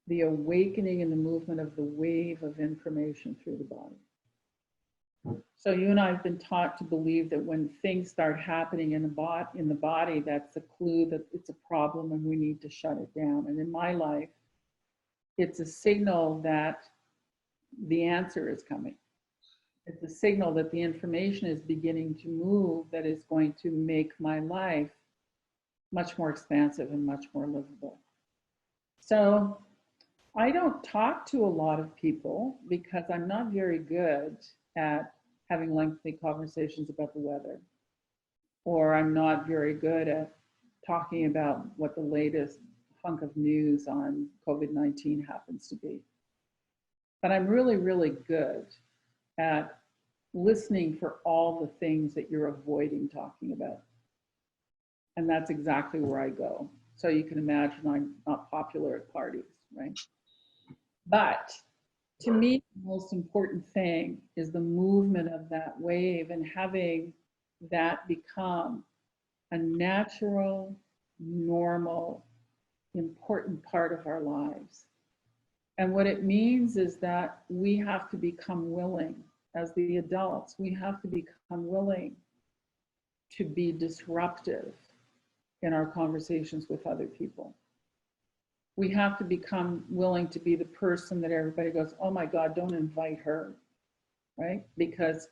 the awakening and the movement of the wave of information through the body. So you and I have been taught to believe that when things start happening in the body, that's a clue that it's a problem and we need to shut it down. And in my life, it's a signal that the answer is coming. It's a signal that the information is beginning to move, that is going to make my life much more expansive and much more livable. So I don't talk to a lot of people because I'm not very good at having lengthy conversations about the weather, or I'm not very good at talking about what the latest hunk of news on COVID-19 happens to be. But I'm really, really good at listening for all the things that you're avoiding talking about. And that's exactly where I go. So you can imagine I'm not popular at parties, right? But to me, the most important thing is the movement of that wave and having that become a natural, normal, important part of our lives. And what it means is that we have to become willing, as the adults, we have to become willing to be disruptive in our conversations with other people. We have to become willing to be the person that everybody goes, oh my God, don't invite her, right? Because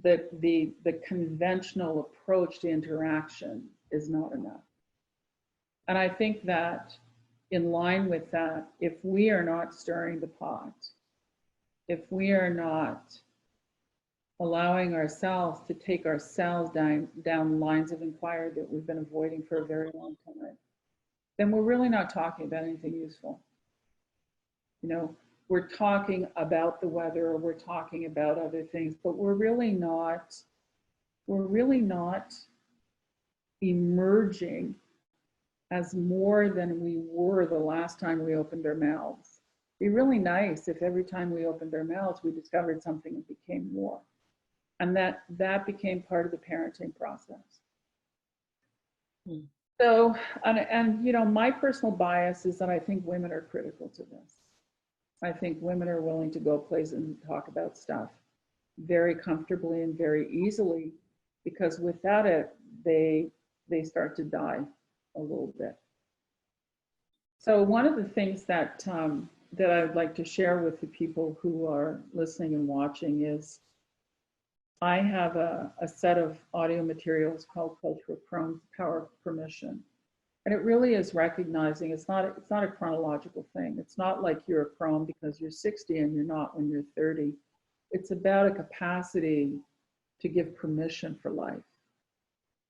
the conventional approach to interaction is not enough. And I think that in line with that, if we are not stirring the pot, if we are not allowing ourselves to take ourselves down lines of inquiry that we've been avoiding for a very long time, then we're really not talking about anything useful. You know, we're talking about the weather, or we're talking about other things, but we're really not emerging as more than we were the last time we opened our mouths. It'd be really nice if every time we opened our mouths, we discovered something and became more. And that became part of the parenting process. So, and you know, my personal bias is that I think women are critical to this. I think women are willing to go places and talk about stuff very comfortably and very easily, because without it, they start to die a little bit. So one of the things that that I'd like to share with the people who are listening and watching is I have a set of audio materials called Cultural Power of Permission. And it really is recognizing it's not a chronological thing. It's not like you're a crone because you're 60 and you're not when you're 30. It's about a capacity to give permission for life.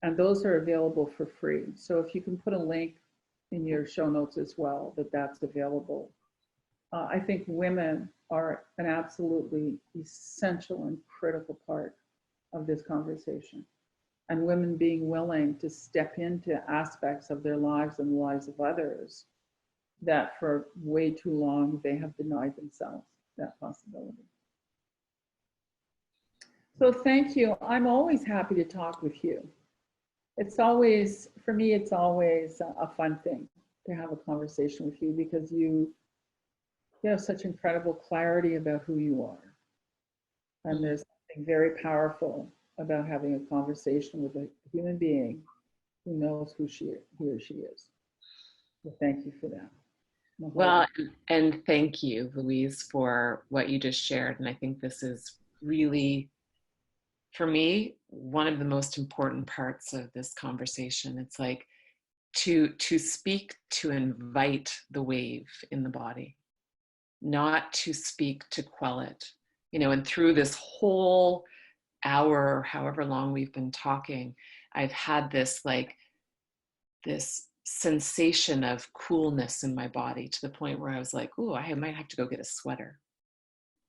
And those are available for free. So if you can put a link in your show notes as well, that's available. I think women are an absolutely essential and critical part of this conversation. And women being willing to step into aspects of their lives and the lives of others that for way too long they have denied themselves that possibility. So thank you. I'm always happy to talk with you. It's always, for me, it's always a fun thing to have a conversation with you because you have such incredible clarity about who you are. And there's something very powerful about having a conversation with a human being who knows who he or she is. So thank you for that. Well, and thank you, Louise, for what you just shared. And I think this is really, for me, one of the most important parts of this conversation. It's like to speak, to invite the wave in the body, not to speak to quell it. And through this whole hour, however long we've been talking, I've had this sensation of coolness in my body to the point where I was like, oh, I might have to go get a sweater.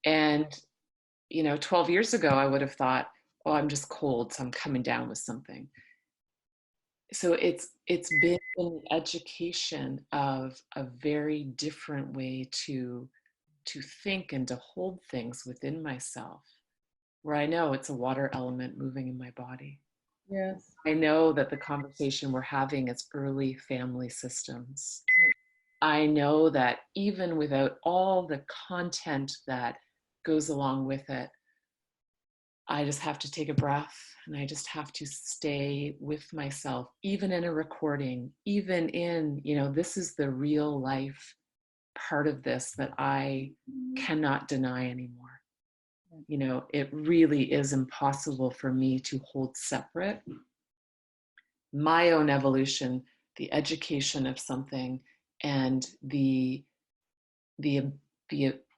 And 12 years ago, I would have thought, oh, I'm just cold, so I'm coming down with something. So it's been an education of a very different way to think and to hold things within myself, where I know it's a water element moving in my body. Yes. I know that the conversation we're having is early family systems. Right. I know that even without all the content that goes along with it, I just have to take a breath and I just have to stay with myself, even in a recording, even in, this is the real life part of this that I cannot deny anymore. It really is impossible for me to hold separate my own evolution, the education of something, and the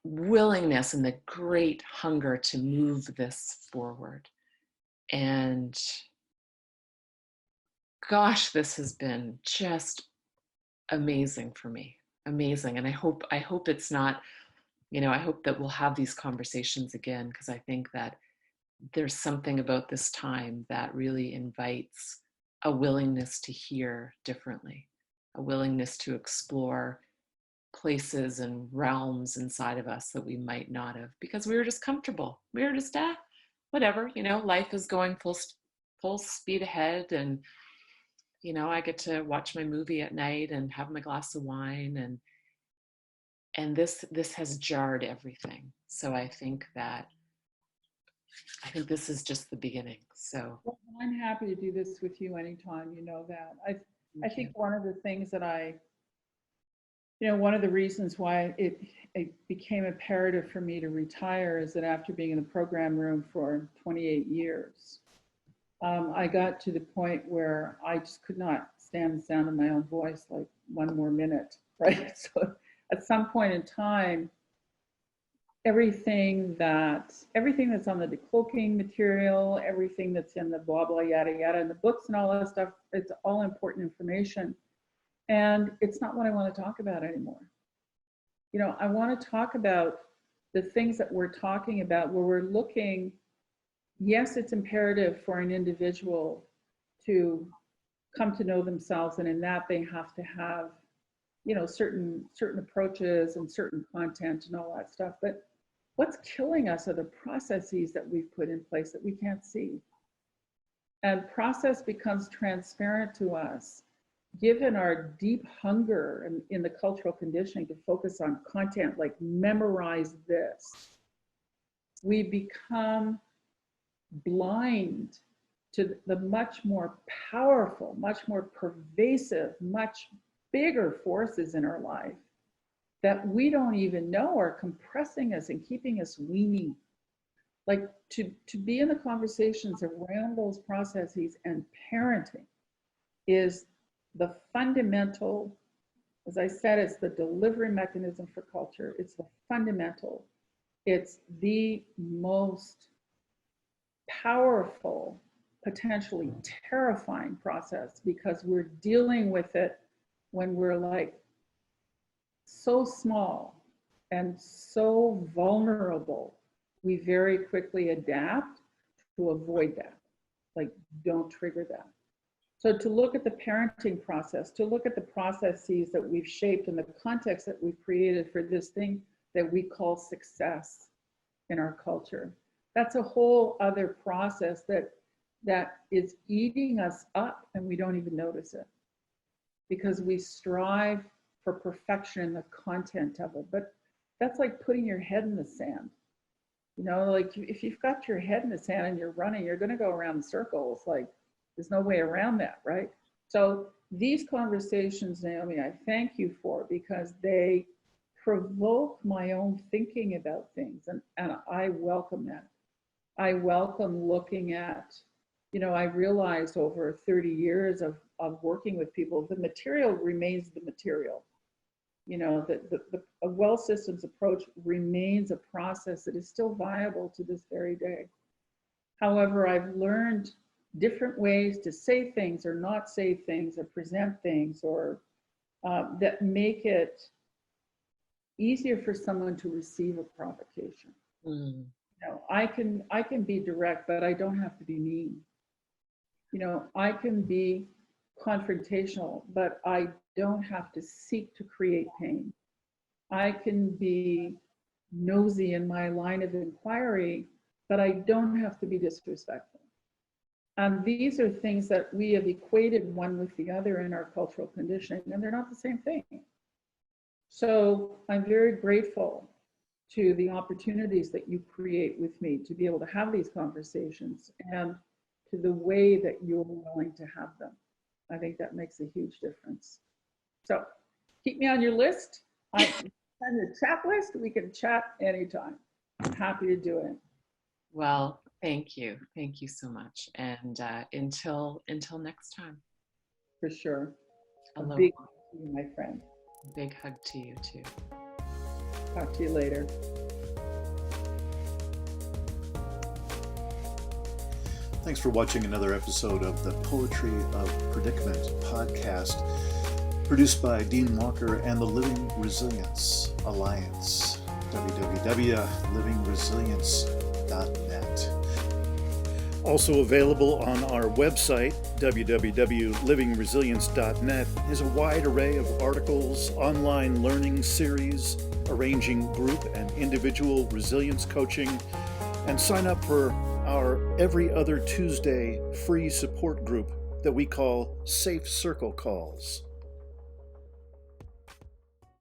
willingness and the great hunger to move this forward. And gosh, this has been just amazing for me, amazing. And I hope it's not, I hope that we'll have these conversations again, because I think that there's something about this time that really invites a willingness to hear differently, a willingness to explore places and realms inside of us that we might not have, because we were just comfortable. We were just, whatever, life is going full speed ahead. And, I get to watch my movie at night and have my glass of wine. And this has jarred everything. So I think this is just the beginning. So well, I'm happy to do this with you anytime, you know that. I think one of the things that one of the reasons why it became imperative for me to retire is that after being in the program room for 28 years, I got to the point where I just could not stand the sound of my own voice like one more minute, right? So at some point in time, everything that's on the decloaking material, everything that's in the blah, blah, yada, yada, and the books and all that stuff, it's all important information. And it's not what I want to talk about anymore. I want to talk about the things that we're talking about where we're looking, yes, it's imperative for an individual to come to know themselves. And in that they have to have, certain approaches and certain content and all that stuff. But what's killing us are the processes that we've put in place that we can't see. And process becomes transparent to us given our deep hunger in the cultural conditioning to focus on content, like memorize this, we become blind to the much more powerful, much more pervasive, much bigger forces in our life that we don't even know are compressing us and keeping us weenie. Like to be in the conversations around those processes, and parenting is the fundamental, as I said, it's the delivery mechanism for culture. It's the fundamental. It's the most powerful, potentially terrifying process, because we're dealing with it when we're like so small and so vulnerable. We very quickly adapt to avoid that. Like, don't trigger that. So to look at the parenting process, to look at the processes that we've shaped and the context that we've created for this thing that we call success in our culture, that's a whole other process that is eating us up, and we don't even notice it because we strive for perfection in the content of it. But that's like putting your head in the sand. You know, like if you've got your head in the sand and you're running, you're going to go around in circles. Like, there's no way around that, right? So these conversations, Naomi, I thank you for, because they provoke my own thinking about things, and I welcome that. I welcome looking at, you know, I realized over 30 years of working with people, the material remains the material. You know, a WEL Systems approach remains a process that is still viable to this very day. However, I've learned different ways to say things or not say things or present things, or that make it easier for someone to receive a provocation. You know, I can be direct, but I don't have to be mean. You know, I can be confrontational, but I don't have to seek to create pain. I can be nosy in my line of inquiry, but I don't have to be disrespectful. And these are things that we have equated one with the other in our cultural conditioning, and they're not the same thing. So I'm very grateful to the opportunities that you create with me to be able to have these conversations, and to the way that you're willing to have them. I think that makes a huge difference. So keep me on your list. I'm on the chat list. We can chat anytime. I'm happy to do it. Well, thank you. Thank you so much. And until next time. For sure. Aloha. A big hug to you, my friend. Big hug to you too. Talk to you later. Thanks for watching another episode of the Poetry of Predicament podcast, produced by Dean Walker and the Living Resilience Alliance, www.livingresilience.net. Also available on our website, www.livingresilience.net, is a wide array of articles, online learning series, arranging group and individual resilience coaching, and sign up for our every other Tuesday free support group that we call Safe Circle Calls.